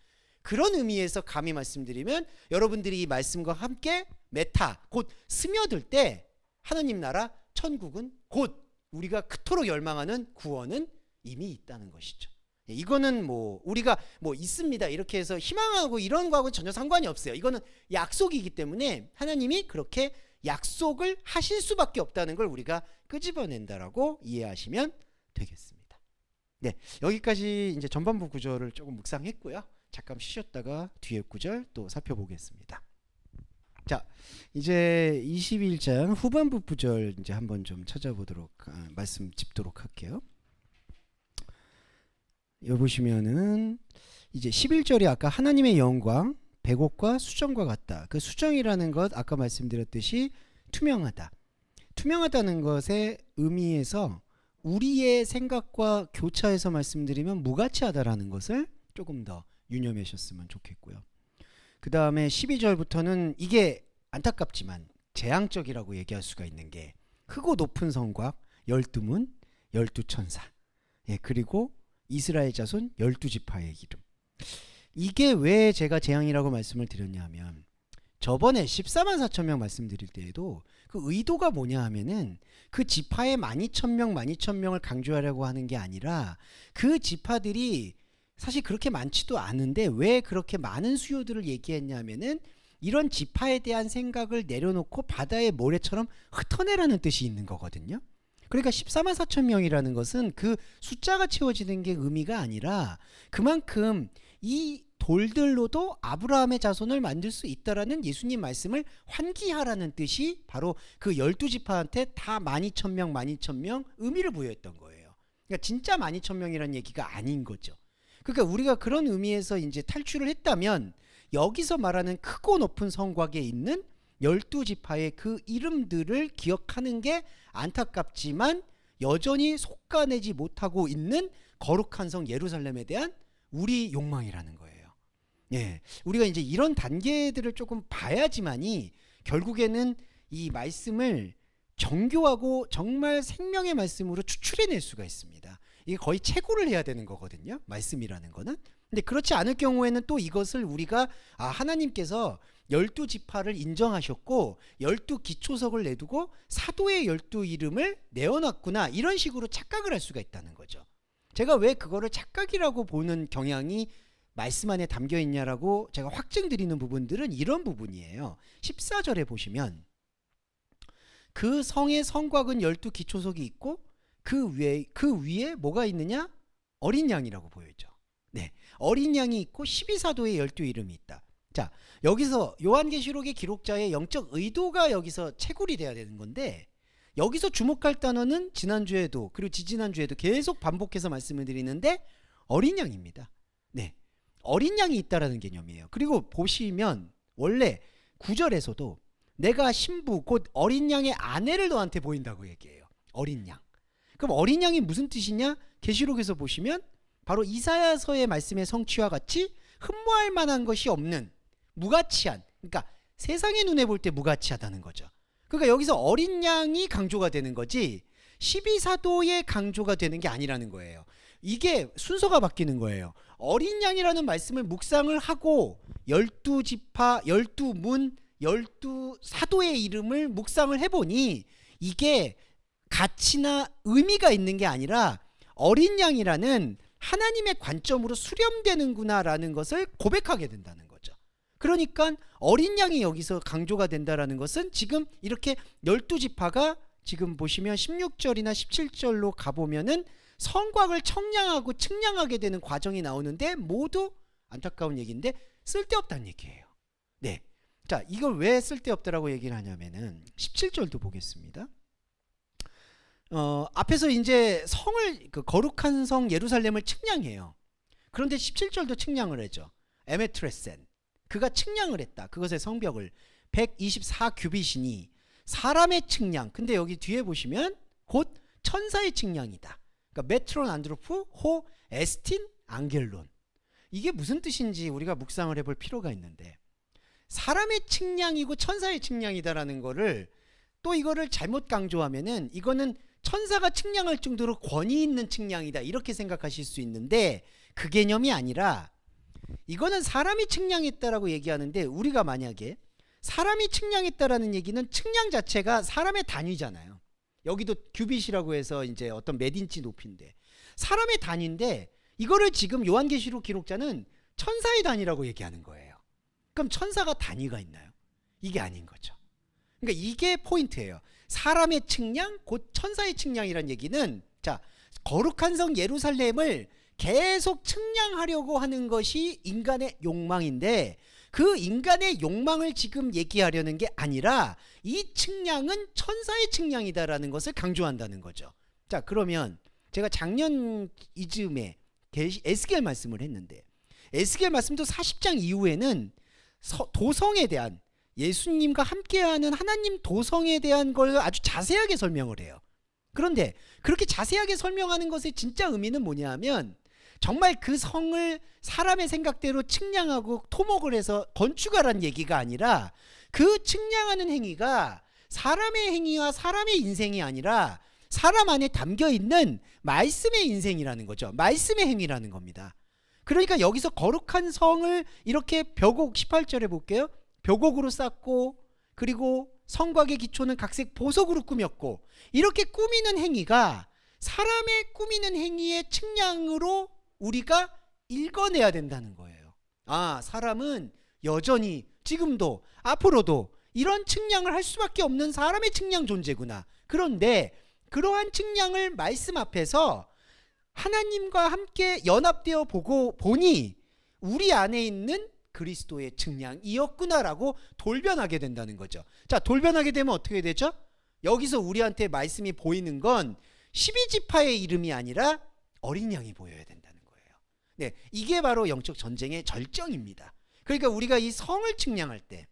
그런 의미에서 감히 말씀드리면, 여러분들이 이 말씀과 함께 메타, 곧 스며들 때 하나님 나라, 천국은, 곧 우리가 그토록 열망하는 구원은 이미 있다는 것이죠. 이거는 뭐 우리가 뭐 있습니다 이렇게 해서 희망하고 이런 거하고는 전혀 상관이 없어요. 이거는 약속이기 때문에 하나님이 그렇게 약속을 하실 수밖에 없다는 걸 우리가 끄집어낸다라고 이해하시면 되겠습니다. 네, 여기까지 이제 전반부 구절을 조금 묵상했고요. 잠깐 쉬셨다가 뒤에 구절 또 살펴보겠습니다. 자, 이제 21장 후반부 구절 이제 한번 좀 찾아보도록 말씀 짚도록 할게요. 여기 보시면은 이제 11절이 아까 하나님의 영광 백옥과 수정과 같다. 그 수정이라는 것 아까 말씀드렸듯이 투명하다. 투명하다는 것의 의미에서 우리의 생각과 교차해서 말씀드리면 무가치하다라는 것을 조금 더 유념하셨으면 좋겠고요. 그 다음에 12절부터는 이게 안타깝지만 재앙적이라고 얘기할 수가 있는 게 크고 높은 성곽 12문 12천사, 그리고 이스라엘 자손 12지파의 이름. 이게 왜 제가 재앙이라고 말씀을 드렸냐 하면, 저번에 14만 4천 명 말씀드릴 때에도 그 의도가 뭐냐 하면은 그 지파의 12,000명 12,000명을 강조하려고 하는 게 아니라, 그 지파들이 사실 그렇게 많지도 않은데 왜 그렇게 많은 수요들을 얘기했냐면은 이런 지파에 대한 생각을 내려놓고 바다의 모래처럼 흩어내라는 뜻이 있는 거거든요. 그러니까 14만 4천 명이라는 것은 그 숫자가 채워지는 게 의미가 아니라, 그만큼 이 돌들로도 아브라함의 자손을 만들 수 있다라는 예수님 말씀을 환기하라는 뜻이 바로 그 12지파한테 다 12,000명 12,000명 의미를 부여했던 거예요. 그러니까 진짜 12,000명이라는 얘기가 아닌 거죠. 그러니까 우리가 그런 의미에서 이제 탈출을 했다면, 여기서 말하는 크고 높은 성곽에 있는 12지파의 그 이름들을 기억하는 게 안타깝지만 여전히 속가내지 못하고 있는 거룩한 성 예루살렘에 대한 우리 욕망이라는 거예요. 우리가 이제 이런 단계들을 조금 봐야지만이 결국에는 이 말씀을 정교하고 정말 생명의 말씀으로 추출해낼 수가 있습니다. 이게 거의 채굴을 해야 되는 거거든요, 말씀이라는 거는. 근데 그렇지 않을 경우에는 또 이것을 우리가 하나님께서 12지파를 인정하셨고 12기초석을 내두고 사도의 12이름을 내어놨구나, 이런 식으로 착각을 할 수가 있다는 거죠. 제가 왜 그거를 착각이라고 보는 경향이 말씀 안에 담겨 있냐라고 제가 확증드리는 부분들은 이런 부분이에요. 14절에 보시면 그 성의 성곽은 12기초석이 있고 그 위에 뭐가 있느냐? 어린 양이라고 보여져. 어린 양이 있고 12사도의 12이름이 있다. 자, 여기서 요한계시록의 기록자의 영적 의도가 여기서 채굴이 돼야 되는 건데, 여기서 주목할 단어는 지난주에도 그리고 지지난주에도 계속 반복해서 말씀을 드리는데 어린 양입니다. 네, 어린 양이 있다라는 개념이에요. 그리고 보시면 원래 9절에서도 내가 신부 곧 어린 양의 아내를 너한테 보인다고 얘기해요. 어린 양. 그럼 어린 양이 무슨 뜻이냐? 계시록에서 보시면 바로 이사야서의 말씀의 성취와 같이 흠모할 만한 것이 없는 무가치한, 그러니까 세상의 눈에 볼 때 무가치하다는 거죠. 그러니까 여기서 어린 양이 강조가 되는 거지 12사도의 강조가 되는 게 아니라는 거예요. 이게 순서가 바뀌는 거예요. 어린 양이라는 말씀을 묵상을 하고 12지파, 12문, 12사도의 이름을 묵상을 해보니 이게 가치나 의미가 있는 게 아니라 어린 양이라는 하나님의 관점으로 수렴되는구나라는 것을 고백하게 된다는 거죠. 그러니까 어린 양이 여기서 강조가 된다라는 것은 지금 이렇게 12지파가 지금 보시면 16절이나 17절로 가보면은 성곽을 청량하고 측량하게 되는 과정이 나오는데 모두 안타까운 얘기인데 쓸데없다는 얘기예요. 네. 자, 이걸 왜 쓸데없다라고 얘기를 하냐면은 17절도 보겠습니다. 앞에서 이제 성을 그 거룩한 성 예루살렘을 측량해요. 그런데 17절도 측량을 하죠. 에메트레센. 그가 측량을 했다. 그것의 성벽을 124규빗이니 사람의 측량. 근데 여기 뒤에 보시면 곧 천사의 측량이다. 그러니까 메트론 안드로프 호 에스틴 앙겔론. 이게 무슨 뜻인지 우리가 묵상을 해볼 필요가 있는데 사람의 측량이고 천사의 측량이다라는 거를 또 이거를 잘못 강조하면은 이거는 천사가 측량할 정도로 권위 있는 측량이다 이렇게 생각하실 수 있는데 그 개념이 아니라 이거는 사람이 측량했다라고 얘기하는데 우리가 만약에 사람이 측량했다라는 얘기는 측량 자체가 사람의 단위잖아요. 여기도 규빗이라고 해서 이제 어떤 몇 인치 높이인데 사람의 단위인데 이거를 지금 요한계시록 기록자는 천사의 단위라고 얘기하는 거예요. 그럼 천사가 단위가 있나요? 이게 아닌 거죠. 그러니까 이게 포인트예요. 사람의 측량 곧 천사의 측량이란 얘기는 자 거룩한 성 예루살렘을 계속 측량하려고 하는 것이 인간의 욕망인데 그 인간의 욕망을 지금 얘기하려는 게 아니라 이 측량은 천사의 측량이다라는 것을 강조한다는 거죠. 자 그러면 제가 작년 이즈음에 에스겔 말씀을 했는데 에스겔 말씀도 40장 이후에는 도성에 대한 예수님과 함께하는 하나님 도성에 대한 걸 아주 자세하게 설명을 해요. 그런데 그렇게 자세하게 설명하는 것의 진짜 의미는 뭐냐 하면 정말 그 성을 사람의 생각대로 측량하고 토목을 해서 건축하라는 얘기가 아니라 그 측량하는 행위가 사람의 행위와 사람의 인생이 아니라 사람 안에 담겨있는 말씀의 인생이라는 거죠. 말씀의 행위라는 겁니다. 그러니까 여기서 거룩한 성을 이렇게 벽옥 18절에 볼게요. 벽옥으로 쌓고 그리고 성곽의 기초는 각색 보석으로 꾸몄고 이렇게 꾸미는 행위가 사람의 꾸미는 행위의 측량으로 우리가 읽어내야 된다는 거예요. 아, 사람은 여전히 지금도 앞으로도 이런 측량을 할 수밖에 없는 사람의 측량 존재구나. 그런데 그러한 측량을 말씀 앞에서 하나님과 함께 연합되어 보니 우리 안에 있는 그리스도의 측량이었구나라고 돌변하게 된다는 거죠. 자, 돌변하게 되면 어떻게 되죠? 여기서 우리한테 말씀이 보이는 건 12지파의 이름이 아니라 어린 양이 보여야 된다는 거예요. 네, 이게 바로 영적 전쟁의 절정입니다. 그러니까 우리가 이 성을 측량할 때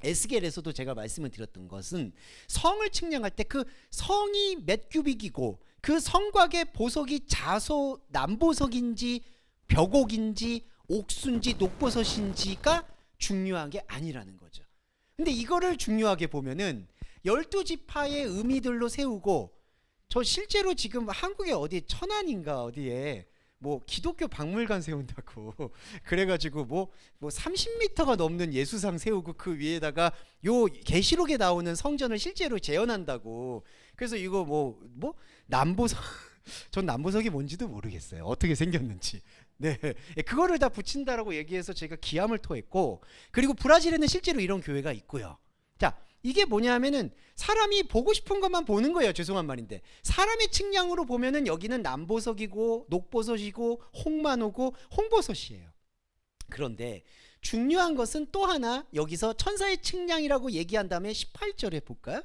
에스겔에서도 제가 말씀을 드렸던 것은 성을 측량할 때 그 성이 몇 규빅이고 그 성곽의 보석이 자소 남보석인지 벽옥인지 옥수인지 녹버섯인지가 중요한 게 아니라는 거죠. 근데 이거를 중요하게 보면은 12지파의 의미들로 세우고 저 실제로 지금 한국에 어디 천안인가 어디에 뭐 기독교 박물관 세운다고 그래가지고 뭐 30m가 넘는 예수상 세우고 그 위에다가 요 계시록에 나오는 성전을 실제로 재현한다고. 그래서 이거 뭐 남보석 전 남보석이 뭔지도 모르겠어요. 어떻게 생겼는지. 네, 그거를 다 붙인다라고 얘기해서 제가 기함을 토했고, 그리고 브라질에는 실제로 이런 교회가 있고요. 자, 이게 뭐냐면은 사람이 보고 싶은 것만 보는 거예요. 죄송한 말인데 사람의 측량으로 보면은 여기는 남보석이고 녹버섯이고 홍만호고 홍버섯이에요. 그런데 중요한 것은 또 하나 여기서 천사의 측량이라고 얘기한 다음에 18절에 볼까요?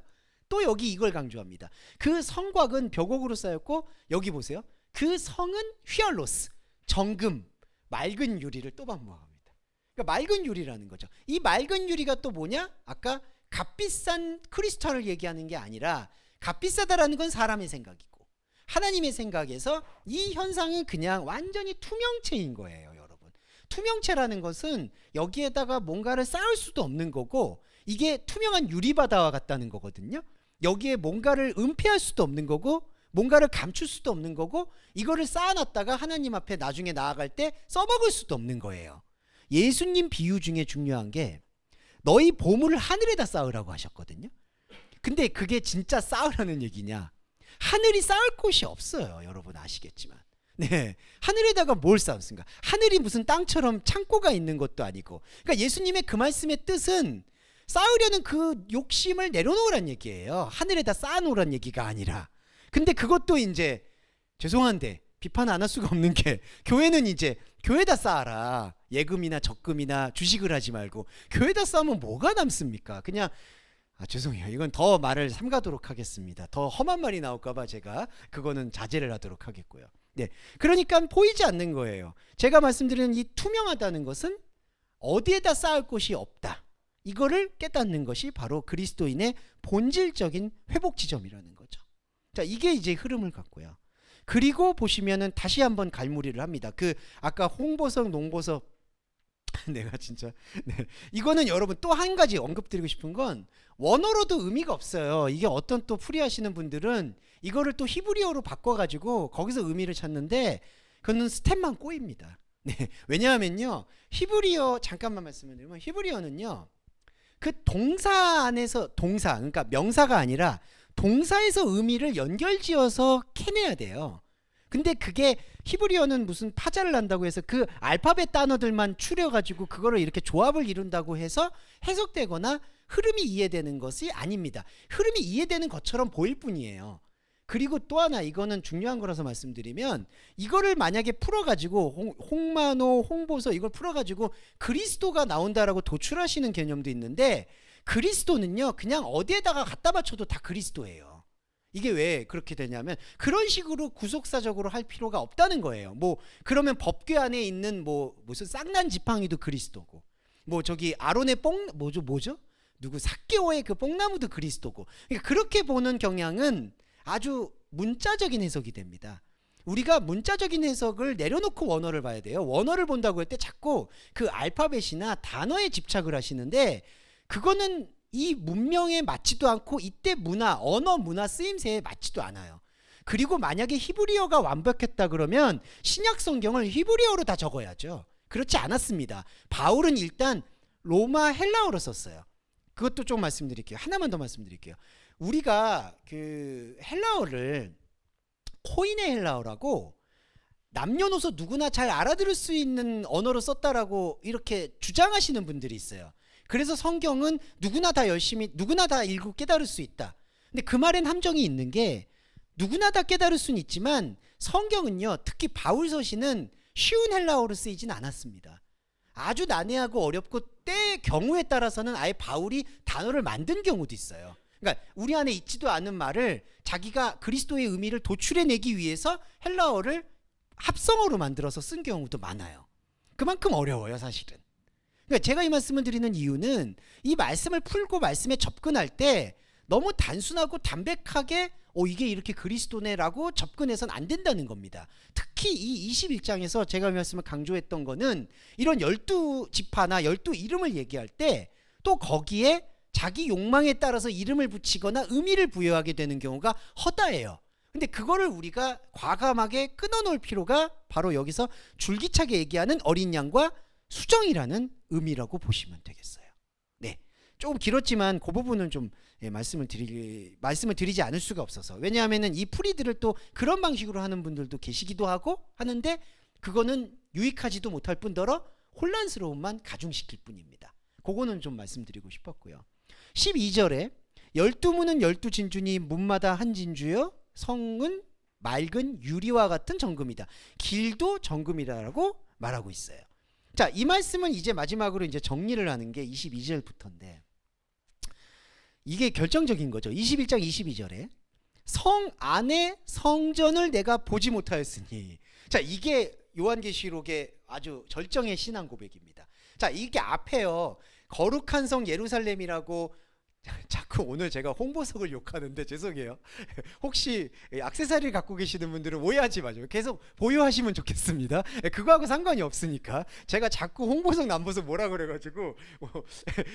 또 여기 이걸 강조합니다. 그 성곽은 벽옥으로 쌓였고 여기 보세요. 그 성은 휘알로스, 정금, 맑은 유리를 또 반복합니다. 그러니까 맑은 유리라는 거죠. 이 맑은 유리가 또 뭐냐? 아까 값비싼 크리스탈을 얘기하는 게 아니라 값비싸다라는 건 사람의 생각이고 하나님의 생각에서 이 현상은 그냥 완전히 투명체인 거예요, 여러분. 투명체라는 것은 여기에다가 뭔가를 쌓을 수도 없는 거고 이게 투명한 유리바다와 같다는 거거든요. 여기에 뭔가를 은폐할 수도 없는 거고 뭔가를 감출 수도 없는 거고 이거를 쌓아놨다가 하나님 앞에 나중에 나아갈 때 써먹을 수도 없는 거예요. 예수님 비유 중에 중요한 게 너희 보물을 하늘에다 쌓으라고 하셨거든요. 근데 그게 진짜 쌓으라는 얘기냐? 하늘이 쌓을 곳이 없어요. 여러분 아시겠지만. 네, 하늘에다가 뭘 쌓았습니까? 하늘이 무슨 땅처럼 창고가 있는 것도 아니고. 그러니까 예수님의 그 말씀의 뜻은 쌓으려는 그 욕심을 내려놓으란 얘기예요. 하늘에다 쌓아놓으란 얘기가 아니라. 근데 그것도 이제 죄송한데 비판 안 할 수가 없는 게 교회는 이제 교회에다 쌓아라. 예금이나 적금이나 주식을 하지 말고 교회에다 쌓으면 뭐가 남습니까? 그냥 죄송해요. 이건 더 말을 삼가도록 하겠습니다. 더 험한 말이 나올까봐 제가 그거는 자제를 하도록 하겠고요. 네, 그러니까 보이지 않는 거예요. 제가 말씀드리는 이 투명하다는 것은 어디에다 쌓을 곳이 없다. 이거를 깨닫는 것이 바로 그리스도인의 본질적인 회복 지점이라는 거죠. 자, 이게 이제 흐름을 갖고요. 그리고 보시면은 다시 한번 갈무리를 합니다. 그 아까 홍보석, 농보석 내가 진짜 네. 이거는 여러분 또 한 가지 언급드리고 싶은 건 원어로도 의미가 없어요. 이게 어떤 또 풀이하시는 분들은 이거를 또 히브리어로 바꿔가지고 거기서 의미를 찾는데 그거는 스텝만 꼬입니다. 네. 왜냐하면요 히브리어 잠깐만 말씀을 드리면 히브리어는요 그 동사 안에서 동사 그러니까 명사가 아니라 동사에서 의미를 연결지어서 캐내야 돼요. 근데 그게 히브리어는 무슨 파자를 난다고 해서 그 알파벳 단어들만 추려가지고 그거를 이렇게 조합을 이룬다고 해서 해석되거나 흐름이 이해되는 것이 아닙니다. 흐름이 이해되는 것처럼 보일 뿐이에요. 그리고 또 하나 이거는 중요한 거라서 말씀드리면 이거를 만약에 풀어가지고 홍만호, 홍보서 이걸 풀어가지고 그리스도가 나온다라고 도출하시는 개념도 있는데 그리스도는요 그냥 어디에다가 갖다 바쳐도 다 그리스도예요. 이게 왜 그렇게 되냐면 그런 식으로 구속사적으로 할 필요가 없다는 거예요. 뭐 그러면 법궤 안에 있는 뭐 무슨 쌍난 지팡이도 그리스도고 뭐 저기 아론의 뭐죠? 누구 삭개오의 그 뽕나무도 그리스도고. 그러니까 그렇게 보는 경향은 아주 문자적인 해석이 됩니다. 우리가 문자적인 해석을 내려놓고 원어를 봐야 돼요. 원어를 본다고 할 때 자꾸 그 알파벳이나 단어에 집착을 하시는데 그거는 이 문명에 맞지도 않고 이때 문화, 언어 문화 쓰임새에 맞지도 않아요. 그리고 만약에 히브리어가 완벽했다 그러면 신약 성경을 히브리어로 다 적어야죠. 그렇지 않았습니다. 바울은 일단 로마 헬라어로 썼어요. 그것도 좀 말씀드릴게요. 하나만 더 말씀드릴게요. 우리가 그 헬라어를 코인의 헬라어라고 남녀노소 누구나 잘 알아들을 수 있는 언어로 썼다라고 이렇게 주장하시는 분들이 있어요. 그래서 성경은 누구나 다 열심히 누구나 다 읽고 깨달을 수 있다. 근데 그 말엔 함정이 있는 게 누구나 다 깨달을 수는 있지만 성경은요 특히 바울 서신은 쉬운 헬라어로 쓰이진 않았습니다. 아주 난해하고 어렵고 때 경우에 따라서는 아예 바울이 단어를 만든 경우도 있어요. 그러니까 우리 안에 있지도 않은 말을 자기가 그리스도의 의미를 도출해내기 위해서 헬라어를 합성어로 만들어서 쓴 경우도 많아요. 그만큼 어려워요 사실은. 그러니까 제가 이 말씀을 드리는 이유는 이 말씀을 풀고 말씀에 접근할 때 너무 단순하고 담백하게 이게 이렇게 그리스도네라고 접근해서는 안 된다는 겁니다. 특히 이 21장에서 제가 이 말씀을 강조했던 거는 이런 12지파나 12이름을 얘기할 때 또 거기에 자기 욕망에 따라서 이름을 붙이거나 의미를 부여하게 되는 경우가 허다해요. 근데 그거를 우리가 과감하게 끊어놓을 필요가 바로 여기서 줄기차게 얘기하는 어린 양과 수정이라는 의미라고 보시면 되겠어요. 네, 조금 길었지만 그 부분은 좀 말씀을 드리지 않을 수가 없어서. 왜냐하면은 이 풀이들을 또 그런 방식으로 하는 분들도 계시기도 하고 하는데 그거는 유익하지도 못할 뿐더러 혼란스러움만 가중시킬 뿐입니다. 그거는 좀 말씀드리고 싶었고요. 12절에 12문은 12진주니 문마다 한 진주여 성은 맑은 유리와 같은 정금이다. 길도 정금이라고 말하고 있어요. 자, 이 말씀은 이제 마지막으로 이제 정리를 하는 게 22절부터인데 이게 결정적인 거죠. 21장 22절에 성 안에 성전을 내가 보지 못하였으니. 자, 이게 요한계시록의 아주 절정의 신앙 고백입니다. 자, 이게 앞에요. 거룩한 성 예루살렘이라고 자꾸 오늘 제가 홍보석을 욕하는데 죄송해요. 혹시 액세서리를 갖고 계시는 분들은 오해하지 마세요. 계속 보유하시면 좋겠습니다. 그거하고 상관이 없으니까. 제가 자꾸 홍보석 남보석 뭐라 그래가지고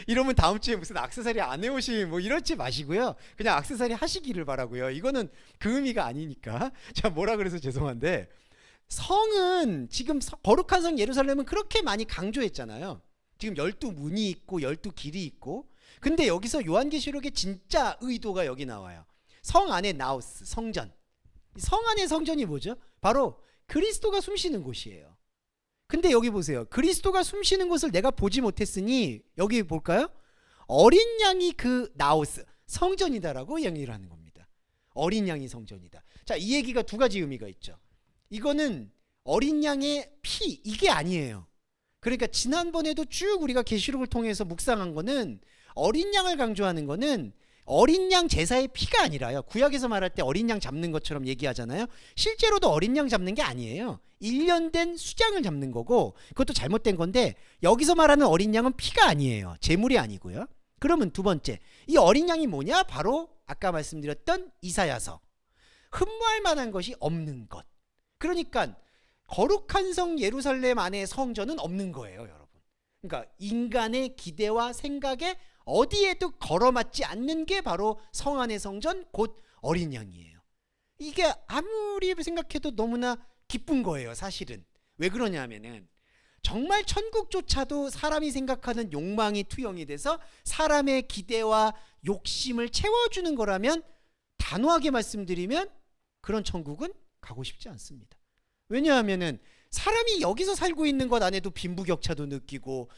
이러면 다음 주에 무슨 액세서리 안 해오시 뭐 이러지 마시고요. 그냥 액세서리 하시기를 바라고요. 이거는 그 의미가 아니니까. 제가 뭐라 그래서 죄송한데, 성은 지금 거룩한 성 예루살렘은 그렇게 많이 강조했잖아요. 지금 12문이 있고 12길이 있고. 근데 여기서 요한계시록의 진짜 의도가 여기 나와요. 성 안에 나우스, 성전. 성 안의 성전이 뭐죠? 바로 그리스도가 숨쉬는 곳이에요. 근데 여기 보세요. 그리스도가 숨쉬는 곳을 내가 보지 못했으니, 여기 볼까요? 어린 양이 그 나우스, 성전이다라고 얘기를 하는 겁니다. 어린 양이 성전이다. 자, 이 얘기가 두 가지 의미가 있죠. 이거는 어린 양의 피, 이게 아니에요. 그러니까 지난번에도 쭉 우리가 계시록을 통해서 묵상한 거는, 어린 양을 강조하는 거는 어린 양 제사의 피가 아니라요. 구약에서 말할 때 어린 양 잡는 것처럼 얘기하잖아요. 실제로도 어린 양 잡는 게 아니에요. 1년 된 수장을 잡는 거고, 그것도 잘못된 건데, 여기서 말하는 어린 양은 피가 아니에요. 제물이 아니고요. 그러면 두 번째, 이 어린 양이 뭐냐? 바로 아까 말씀드렸던 이사야서. 흠모할 만한 것이 없는 것. 그러니까 거룩한 성 예루살렘 안에 성전은 없는 거예요, 여러분. 그러니까 인간의 기대와 생각에 어디에도 걸어맞지 않는 게 바로 성 안의 성전, 곧 어린 양이에요. 이게 아무리 생각해도 너무나 기쁜 거예요, 사실은. 왜 그러냐면은 정말 천국조차도 사람이 생각하는 욕망이 투영이 돼서 사람의 기대와 욕심을 채워주는 거라면, 단호하게 말씀드리면 그런 천국은 가고 싶지 않습니다. 왜냐하면은 사람이 여기서 살고 있는 것 안에도 빈부격차도 느끼고,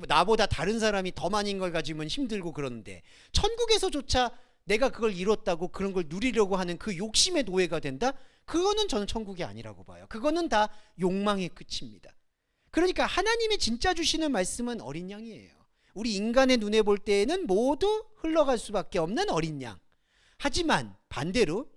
나보다 다른 사람이 더 많은 걸 가지면 힘들고 그러는데, 천국에서조차 내가 그걸 이뤘다고 그런 걸 누리려고 하는 그 욕심의 노예가 된다? 그거는 저는 천국이 아니라고 봐요. 그거는 다 욕망의 끝입니다. 그러니까 하나님이 진짜 주시는 말씀은 어린 양이에요. 우리 인간의 눈에 볼 때에는 모두 흘러갈 수밖에 없는 어린 양. 하지만 반대로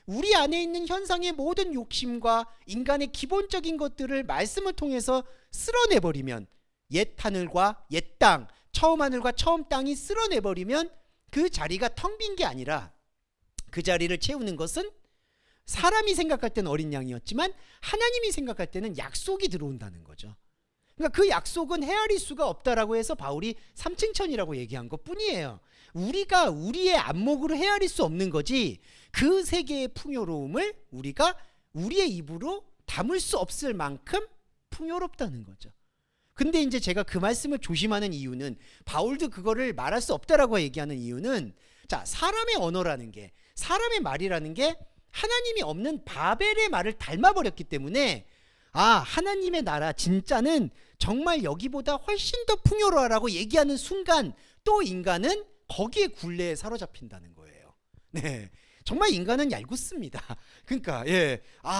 우리 안에 있는 현상의 모든 욕심과 인간의 기본적인 것들을 말씀을 통해서 쓸어내버리면, 옛 하늘과 옛 땅, 처음 하늘과 처음 땅이 쓸어내버리면 그 자리가 텅 빈 게 아니라, 그 자리를 채우는 것은 사람이 생각할 때는 어린 양이었지만 하나님이 생각할 때는 약속이 들어온다는 거죠. 그러니까 그 약속은 헤아릴 수가 없다라고 해서 바울이 삼층천이라고 얘기한 것 뿐이에요. 우리가 우리의 안목으로 헤아릴 수 없는 거지, 그 세계의 풍요로움을 우리가 우리의 입으로 담을 수 없을 만큼 풍요롭다는 거죠. 근데 이제 제가 그 말씀을 조심하는 이유는, 바울도 그거를 말할 수 없다라고 얘기하는 이유는, 자, 사람의 언어라는 게, 사람의 말이라는 게 하나님이 없는 바벨의 말을 닮아버렸기 때문에, 아, 하나님의 나라 진짜는 정말 여기보다 훨씬 더 풍요로워라고 얘기하는 순간, 또 인간은 거기에 굴레에 사로잡힌다는 거예요. 네, 정말 인간은 얄궂습니다. 그러니까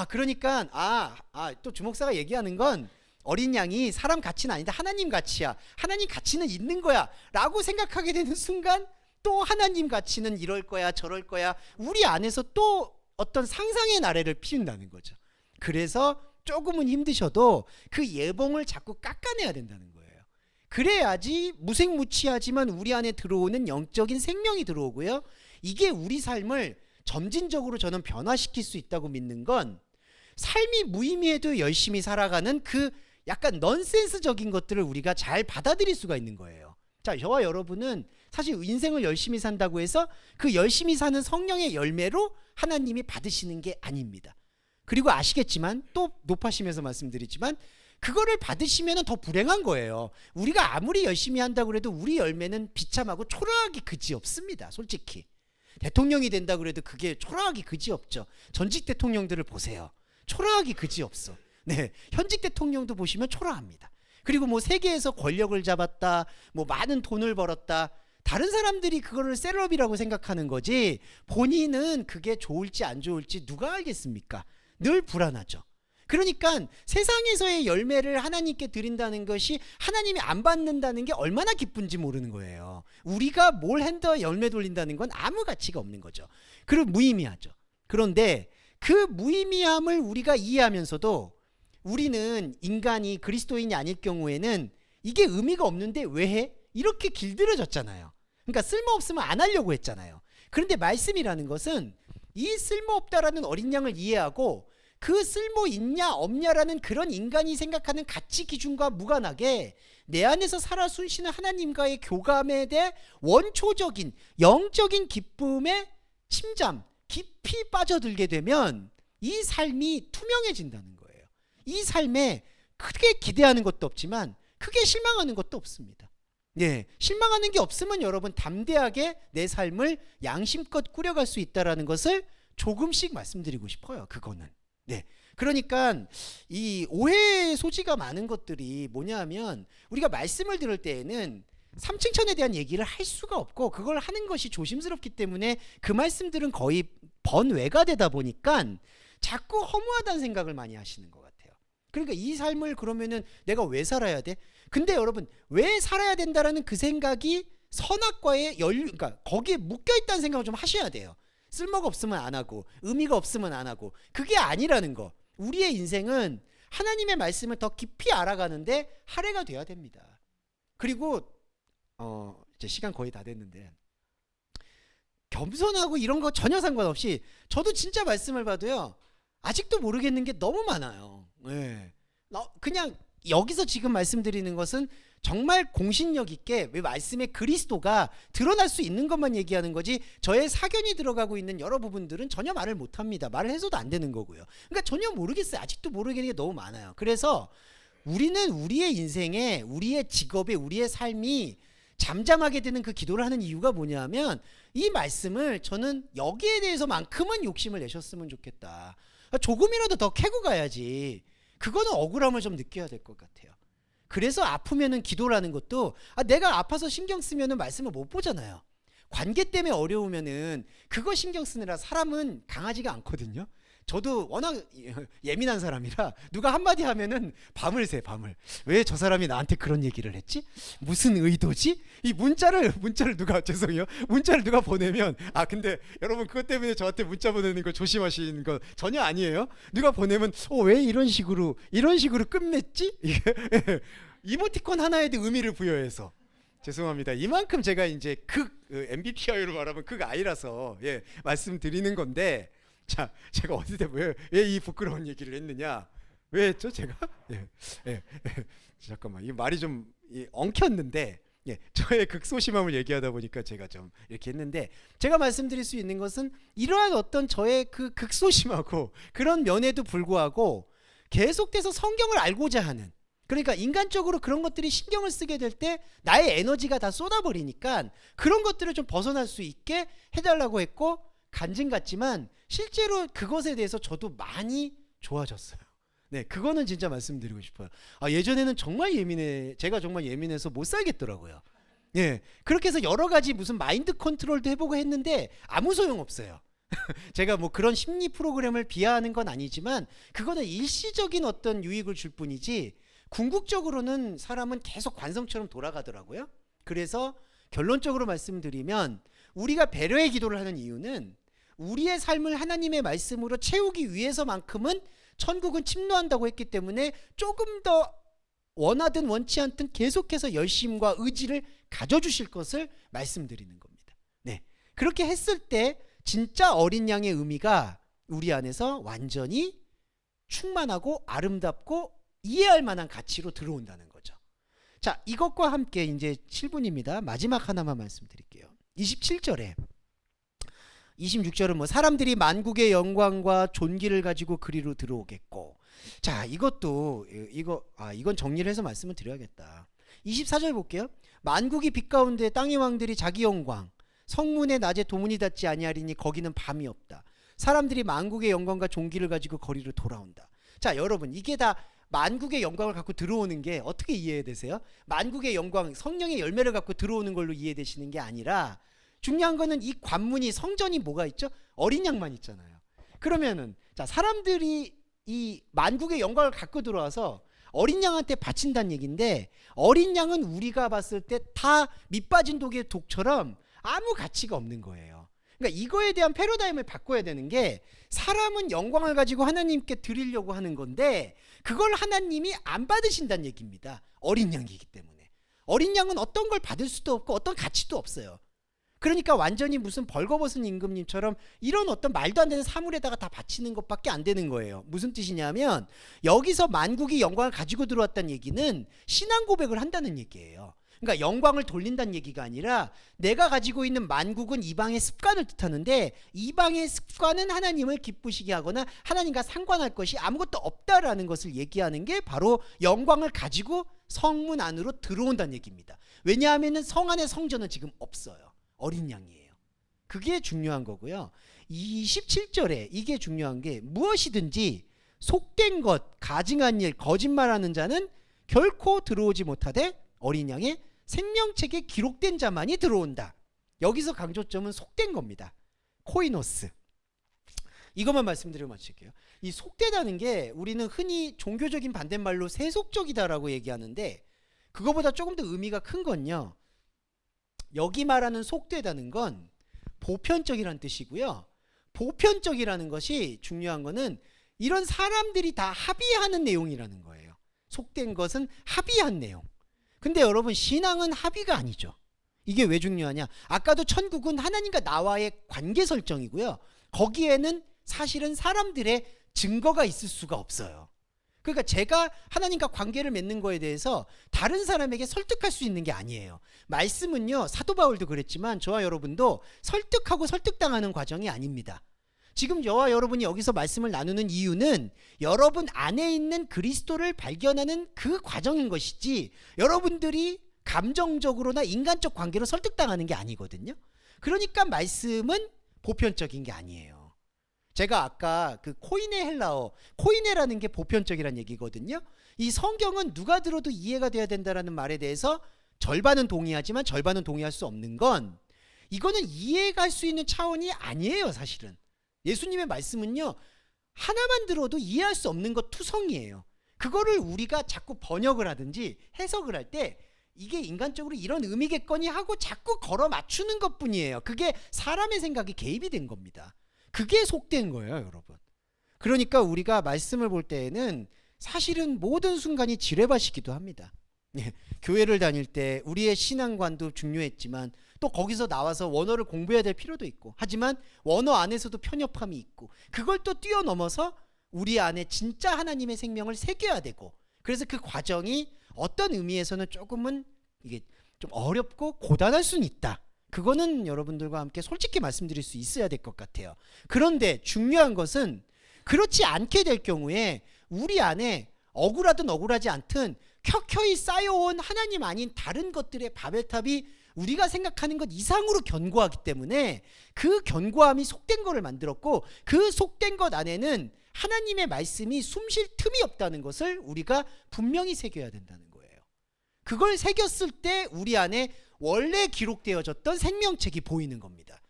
그러니까 또 주목사가 얘기하는 건, 어린 양이 사람 가치는 아니다, 하나님 가치야, 하나님 가치는 있는 거야 라고 생각하게 되는 순간, 또 하나님 가치는 이럴 거야 저럴 거야, 우리 안에서 또 어떤 상상의 나래를 피운다는 거죠. 그래서 조금은 힘드셔도 그 예봉을 자꾸 깎아내야 된다는 거예요. 그래야지 무색무취하지만 우리 안에 들어오는 영적인 생명이 들어오고요, 이게 우리 삶을 점진적으로 저는 변화시킬 수 있다고 믿는 건, 삶이 무의미해도 열심히 살아가는 그 약간 넌센스적인 것들을 우리가 잘 받아들일 수가 있는 거예요. 자, 저와 여러분은 사실 인생을 열심히 산다고 해서 그 열심히 사는 성령의 열매로 하나님이 받으시는 게 아닙니다. 그리고 아시겠지만, 또 높아시면서 말씀드리지만, 그거를 받으시면 더 불행한 거예요. 우리가 아무리 열심히 한다고 해도 우리 열매는 비참하고 초라하기 그지없습니다. 솔직히 대통령이 된다고 해도 그게 초라하기 그지없죠. 전직 대통령들을 보세요. 초라하기 그지없어. 네, 현직 대통령도 보시면 초라합니다. 그리고 뭐 세계에서 권력을 잡았다, 뭐 많은 돈을 벌었다, 다른 사람들이 그거를 셋업이라고 생각하는 거지, 본인은 그게 좋을지 안 좋을지 누가 알겠습니까? 늘 불안하죠. 그러니까 세상에서의 열매를 하나님께 드린다는 것이 하나님이 안 받는다는 게 얼마나 기쁜지 모르는 거예요. 우리가 뭘 한다 열매 돌린다는 건 아무 가치가 없는 거죠. 그리고 무의미하죠. 그런데 그 무의미함을 우리가 이해하면서도 우리는 인간이 그리스도인이 아닐 경우에는 이게 의미가 없는데 왜 해? 이렇게 길들여졌잖아요. 그러니까 쓸모없으면 안 하려고 했잖아요. 그런데 말씀이라는 것은 이 쓸모없다라는 어린 양을 이해하고 그 쓸모 있냐 없냐라는 그런 인간이 생각하는 가치 기준과 무관하게 내 안에서 살아 숨쉬는 하나님과의 교감에 대해 원초적인 영적인 기쁨에 침잠 깊이 빠져들게 되면 이 삶이 투명해진다는 거예요. 이 삶에 크게 기대하는 것도 없지만 크게 실망하는 것도 없습니다. 네, 실망하는 게 없으면 여러분 담대하게 내 삶을 양심껏 꾸려갈 수 있다라는 것을 조금씩 말씀드리고 싶어요. 그거는. 네. 그러니까 이 오해의 소지가 많은 것들이 뭐냐면 우리가 말씀을 들을 때에는 삼층천에 대한 얘기를 할 수가 없고 그걸 하는 것이 조심스럽기 때문에 그 말씀들은 거의 번외가 되다 보니까 자꾸 허무하다는 생각을 많이 하시는 것 같아요. 그러니까 이 삶을 그러면은 내가 왜 살아야 돼? 근데 여러분 왜 살아야 된다라는 그 생각이 선악과의 그러니까 거기에 묶여 있다는 생각을 좀 하셔야 돼요. 쓸모가 없으면 안 하고 의미가 없으면 안 하고 그게 아니라는 거. 우리의 인생은 하나님의 말씀을 더 깊이 알아가는데 할애가 돼야 됩니다. 그리고 이제 시간 거의 다 됐는데 겸손하고 이런 거 전혀 상관없이 저도 진짜 말씀을 봐도요 아직도 모르겠는 게 너무 많아요. 네. 그냥 여기서 지금 말씀드리는 것은 정말 공신력 있게 왜 말씀의 그리스도가 드러날 수 있는 것만 얘기하는 거지 저의 사견이 들어가고 있는 여러 부분들은 전혀 말을 못합니다. 말을 해서도 안 되는 거고요. 그러니까 전혀 모르겠어요. 아직도 모르겠는 게 너무 많아요. 그래서 우리는 우리의 인생에 우리의 직업에 우리의 삶이 잠잠하게 되는 그 기도를 하는 이유가 뭐냐면 이 말씀을 저는 여기에 대해서만큼은 욕심을 내셨으면 좋겠다. 조금이라도 더 캐고 가야지. 그거는 억울함을 좀 느껴야 될 것 같아요. 그래서 아프면은 기도라는 것도 내가 아파서 신경 쓰면은 말씀을 못 보잖아요. 관계 때문에 어려우면은 그거 신경 쓰느라 사람은 강하지가 않거든요. 저도 워낙 예민한 사람이라 누가 한마디 하면은 밤을 새 밤을. 왜 저 사람이 나한테 그런 얘기를 했지? 무슨 의도지? 이 문자를 누가 죄송해요. 문자를 누가 보내면 근데 여러분 그것 때문에 저한테 문자 보내는 거 조심하시는 거 전혀 아니에요. 누가 보내면 왜 이런 식으로 끝맺지? 이모티콘 하나에도 의미를 부여해서 죄송합니다. 이만큼 제가 이제 MBTI로 말하면 아이라서 말씀드리는 건데 자, 제가 어디 때 왜 이 부끄러운 얘기를 했느냐? 왜 했죠, 제가? 잠깐만, 이 말이 좀 엉켰는데, 저의 극소심함을 얘기하다 보니까 제가 좀 이렇게 했는데, 제가 말씀드릴 수 있는 것은 이러한 어떤 저의 그 극소심하고 그런 면에도 불구하고 계속돼서 성경을 알고자 하는. 그러니까 인간적으로 그런 것들이 신경을 쓰게 될 때 나의 에너지가 다 쏟아버리니까 그런 것들을 좀 벗어날 수 있게 해달라고 했고. 간증 같지만 실제로 그것에 대해서 저도 많이 좋아졌어요. 네, 그거는 진짜 말씀드리고 싶어요. 예전에는 정말 제가 정말 예민해서 못 살겠더라고요. 그렇게 해서 여러 가지 무슨 마인드 컨트롤도 해보고 했는데 아무 소용 없어요. 제가 뭐 그런 심리 프로그램을 비하하는 건 아니지만 그거는 일시적인 어떤 유익을 줄 뿐이지 궁극적으로는 사람은 계속 관성처럼 돌아가더라고요. 그래서 결론적으로 말씀드리면 우리가 배려의 기도를 하는 이유는 우리의 삶을 하나님의 말씀으로 채우기 위해서만큼은 천국은 침노한다고 했기 때문에 조금 더 원하든 원치 않든 계속해서 열심과 의지를 가져주실 것을 말씀드리는 겁니다. 네, 그렇게 했을 때 진짜 어린 양의 의미가 우리 안에서 완전히 충만하고 아름답고 이해할 만한 가치로 들어온다는 거죠. 자, 이것과 함께 이제 7분입니다. 마지막 하나만 말씀드릴게요. 27절에 26절은 뭐 사람들이 만국의 영광과 존귀를 가지고 그리로 들어오겠고. 자, 이건 정리를 해서 말씀을 드려야겠다. 24절 볼게요. 만국이 빛 가운데 땅의 왕들이 자기 영광 성문의 낮에 도문이 닫지 아니하리니 거기는 밤이 없다. 사람들이 만국의 영광과 존귀를 가지고 거리로 돌아온다. 자, 여러분 이게 다 만국의 영광을 갖고 들어오는 게 어떻게 이해되세요? 만국의 영광 성령의 열매를 갖고 들어오는 걸로 이해되시는 게 아니라 중요한 거는 이 관문이 성전이 뭐가 있죠? 어린 양만 있잖아요. 그러면은 자, 사람들이 이 만국의 영광을 갖고 들어와서 어린 양한테 바친다는 얘기인데, 어린 양은 우리가 봤을 때 다 밑빠진 독의 독처럼 아무 가치가 없는 거예요. 그러니까 이거에 대한 패러다임을 바꿔야 되는 게, 사람은 영광을 가지고 하나님께 드리려고 하는 건데 그걸 하나님이 안 받으신다는 얘기입니다. 어린 양이기 때문에. 어린 양은 어떤 걸 받을 수도 없고 어떤 가치도 없어요. 그러니까 완전히 무슨 벌거벗은 임금님처럼 이런 어떤 말도 안 되는 사물에다가 다 바치는 것밖에 안 되는 거예요. 무슨 뜻이냐면, 여기서 만국이 영광을 가지고 들어왔다는 얘기는 신앙 고백을 한다는 얘기예요. 그러니까 영광을 돌린다는 얘기가 아니라, 내가 가지고 있는 만국은 이방의 습관을 뜻하는데, 이방의 습관은 하나님을 기쁘시게 하거나 하나님과 상관할 것이 아무것도 없다라는 것을 얘기하는 게 바로 영광을 가지고 성문 안으로 들어온다는 얘기입니다. 왜냐하면 성 안에 성전은 지금 없어요. 어린 양이에요. 그게 중요한 거고요. 27절에 이게 중요한 게, 무엇이든지 속된 것, 가증한 일, 거짓말하는 자는 결코 들어오지 못하되 어린 양의 생명책에 기록된 자만이 들어온다. 여기서 강조점은 속된 겁니다. 코이노스. 이것만 말씀드리고 마칠게요. 이 속되다는 게 우리는 흔히 종교적인 반대말로 세속적이다라고 얘기하는데, 그거보다 조금 더 의미가 큰 건요, 여기 말하는 속되다는 건 보편적이라는 뜻이고요. 보편적이라는 것이 중요한 거는 이런 사람들이 다 합의하는 내용이라는 거예요. 속된 것은 합의한 내용. 근데 여러분, 신앙은 합의가 아니죠. 이게 왜 중요하냐? 아까도 천국은 하나님과 나와의 관계 설정이고요. 거기에는 사실은 사람들의 증거가 있을 수가 없어요. 그러니까 제가 하나님과 관계를 맺는 거에 대해서 다른 사람에게 설득할 수 있는 게 아니에요. 말씀은요, 사도 바울도 그랬지만 저와 여러분도 설득하고 설득당하는 과정이 아닙니다. 지금 저와 여러분이 여기서 말씀을 나누는 이유는 여러분 안에 있는 그리스도를 발견하는 그 과정인 것이지, 여러분들이 감정적으로나 인간적 관계로 설득당하는 게 아니거든요. 그러니까 말씀은 보편적인 게 아니에요. 제가 아까 그 코이네 헬라어, 코이네라는 게 보편적이라는 얘기거든요. 이 성경은 누가 들어도 이해가 돼야 된다라는 말에 대해서 절반은 동의하지만 절반은 동의할 수 없는 건, 이거는 이해할 수 있는 차원이 아니에요. 사실은 예수님의 말씀은요, 하나만 들어도 이해할 수 없는 것 투성이에요. 그거를 우리가 자꾸 번역을 하든지 해석을 할 때 이게 인간적으로 이런 의미겠거니 하고 자꾸 걸어 맞추는 것뿐이에요. 그게 사람의 생각이 개입이 된 겁니다. 그게 속된 거예요, 여러분. 그러니까 우리가 말씀을 볼 때에는 사실은 모든 순간이 지뢰밭이기도 합니다. 교회를 다닐 때 우리의 신앙관도 중요했지만 또 거기서 나와서 원어를 공부해야 될 필요도 있고, 하지만 원어 안에서도 편협함이 있고, 그걸 또 뛰어넘어서 우리 안에 진짜 하나님의 생명을 새겨야 되고, 그래서 그 과정이 어떤 의미에서는 조금은 이게 좀 어렵고 고단할 수는 있다. 그거는 여러분들과 함께 솔직히 말씀드릴 수 있어야 될 것 같아요. 그런데 중요한 것은, 그렇지 않게 될 경우에 우리 안에 억울하든 억울하지 않든 켜켜이 쌓여온 하나님 아닌 다른 것들의 바벨탑이 우리가 생각하는 것 이상으로 견고하기 때문에 그 견고함이 속된 것을 만들었고, 그 속된 것 안에는 하나님의 말씀이 숨쉴 틈이 없다는 것을 우리가 분명히 새겨야 된다는 거예요. 그걸 새겼을 때 우리 안에 원래 기록되어졌던 생명책이 보이는 겁니다.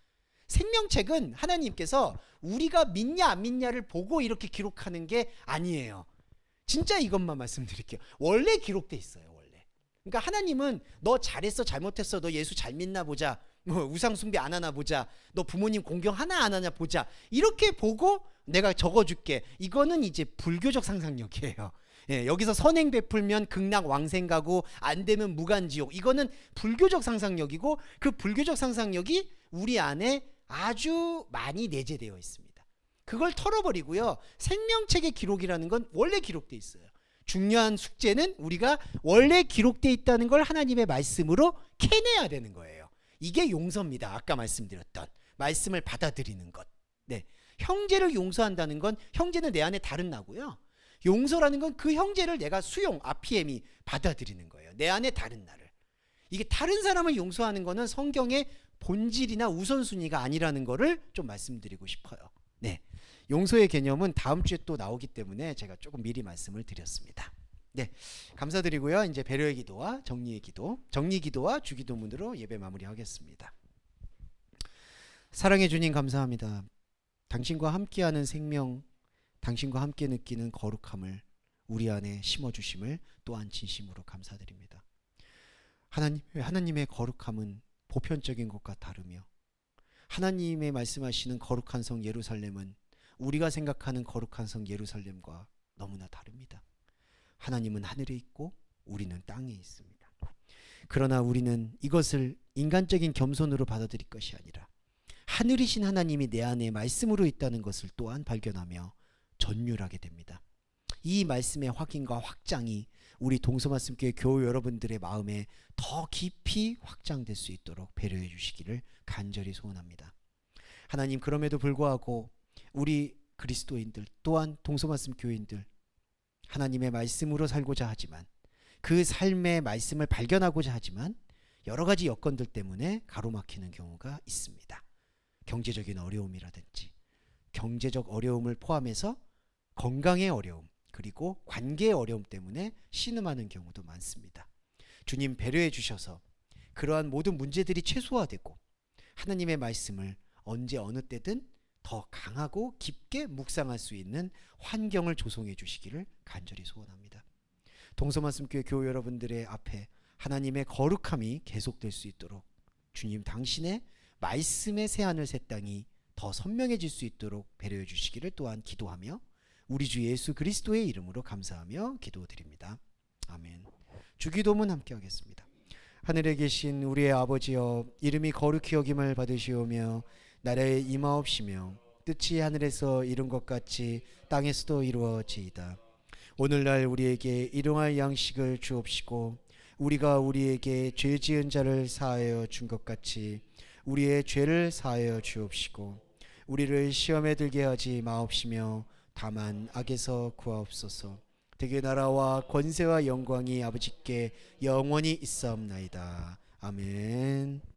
생명책은 하나님께서 우리가 믿냐 안 믿냐를 보고 이렇게 기록하는 게 아니에요. 진짜 이것만 말씀드릴게요. 원래 기록돼 있어요. 원래. 그러니까 하나님은 너 잘했어 잘못했어, 너 예수 잘 믿나 보자, 뭐 우상 숭배 안 하나 보자, 너 부모님 공경 하나 안 하냐 보자, 이렇게 보고 내가 적어줄게. 이거는 이제 불교적 상상력이에요. 여기서 선행 베풀면 극락 왕생 가고 안 되면 무간지옥, 이거는 불교적 상상력이고, 그 불교적 상상력이 우리 안에 아주 많이 내재되어 있습니다. 그걸 털어버리고요, 생명책의 기록이라는 건 원래 기록돼 있어요. 중요한 숙제는 우리가 원래 기록돼 있다는 걸 하나님의 말씀으로 캐내야 되는 거예요. 이게 용서입니다. 아까 말씀드렸던 말씀을 받아들이는 것. 네, 형제를 용서한다는 건 형제는 내 안에 다른 나고요, 용서라는 건 그 형제를 내가 수용, 아피엠이 받아들이는 거예요. 내 안에 다른 나를. 이게 다른 사람을 용서하는 거는 성경의 본질이나 우선순위가 아니라는 거를 좀 말씀드리고 싶어요. 네, 용서의 개념은 다음 주에 또 나오기 때문에 제가 조금 미리 말씀을 드렸습니다. 네, 감사드리고요. 이제 배려의 기도와 정리의 기도, 정리 기도와 주기도문으로 예배 마무리하겠습니다. 사랑해 주님 감사합니다. 당신과 함께하는 생명, 당신과 함께 느끼는 거룩함을 우리 안에 심어주심을 또한 진심으로 감사드립니다. 하나님의 거룩함은 보편적인 것과 다르며 하나님의 말씀하시는 거룩한 성 예루살렘은 우리가 생각하는 거룩한 성 예루살렘과 너무나 다릅니다. 하나님은 하늘에 있고 우리는 땅에 있습니다. 그러나 우리는 이것을 인간적인 겸손으로 받아들일 것이 아니라 하늘이신 하나님이 내 안에 말씀으로 있다는 것을 또한 발견하며 전율하게 됩니다. 이 말씀의 확인과 확장이 우리 동서말씀교회 교우 여러분들의 마음에 더 깊이 확장될 수 있도록 배려해 주시기를 간절히 소원합니다. 하나님, 그럼에도 불구하고 우리 그리스도인들 또한 동서말씀 교인들 하나님의 말씀으로 살고자 하지만 그 삶의 말씀을 발견하고자 하지만 여러 가지 여건들 때문에 가로막히는 경우가 있습니다. 경제적인 어려움이라든지 경제적 어려움을 포함해서 건강의 어려움 그리고 관계의 어려움 때문에 신음하는 경우도 많습니다. 주님 배려해 주셔서 그러한 모든 문제들이 최소화되고 하나님의 말씀을 언제 어느 때든 더 강하고 깊게 묵상할 수 있는 환경을 조성해 주시기를 간절히 소원합니다. 동서말씀교회 교우 여러분들의 앞에 하나님의 거룩함이 계속될 수 있도록 주님 당신의 말씀의 새하늘 새 땅이 더 선명해질 수 있도록 배려해 주시기를 또한 기도하며 우리 주 예수 그리스도의 이름으로 감사하며 기도드립니다. 아멘. 주기도문 함께 하겠습니다. 하늘에 계신 우리의 아버지여, 이름이 거룩히 여김을 받으시오며 나라에 임하옵시며 뜻이 하늘에서 이룬 것 같이 땅에서도 이루어지이다. 오늘날 우리에게 일용할 양식을 주옵시고 우리가 우리에게 죄 지은 자를 사하여 준 것 같이 우리의 죄를 사하여 주옵시고 우리를 시험에 들게 하지 마옵시며 다만 악에서 구하옵소서. 대개 나라와 권세와 영광이 아버지께 영원히 있사옵나이다. 아멘.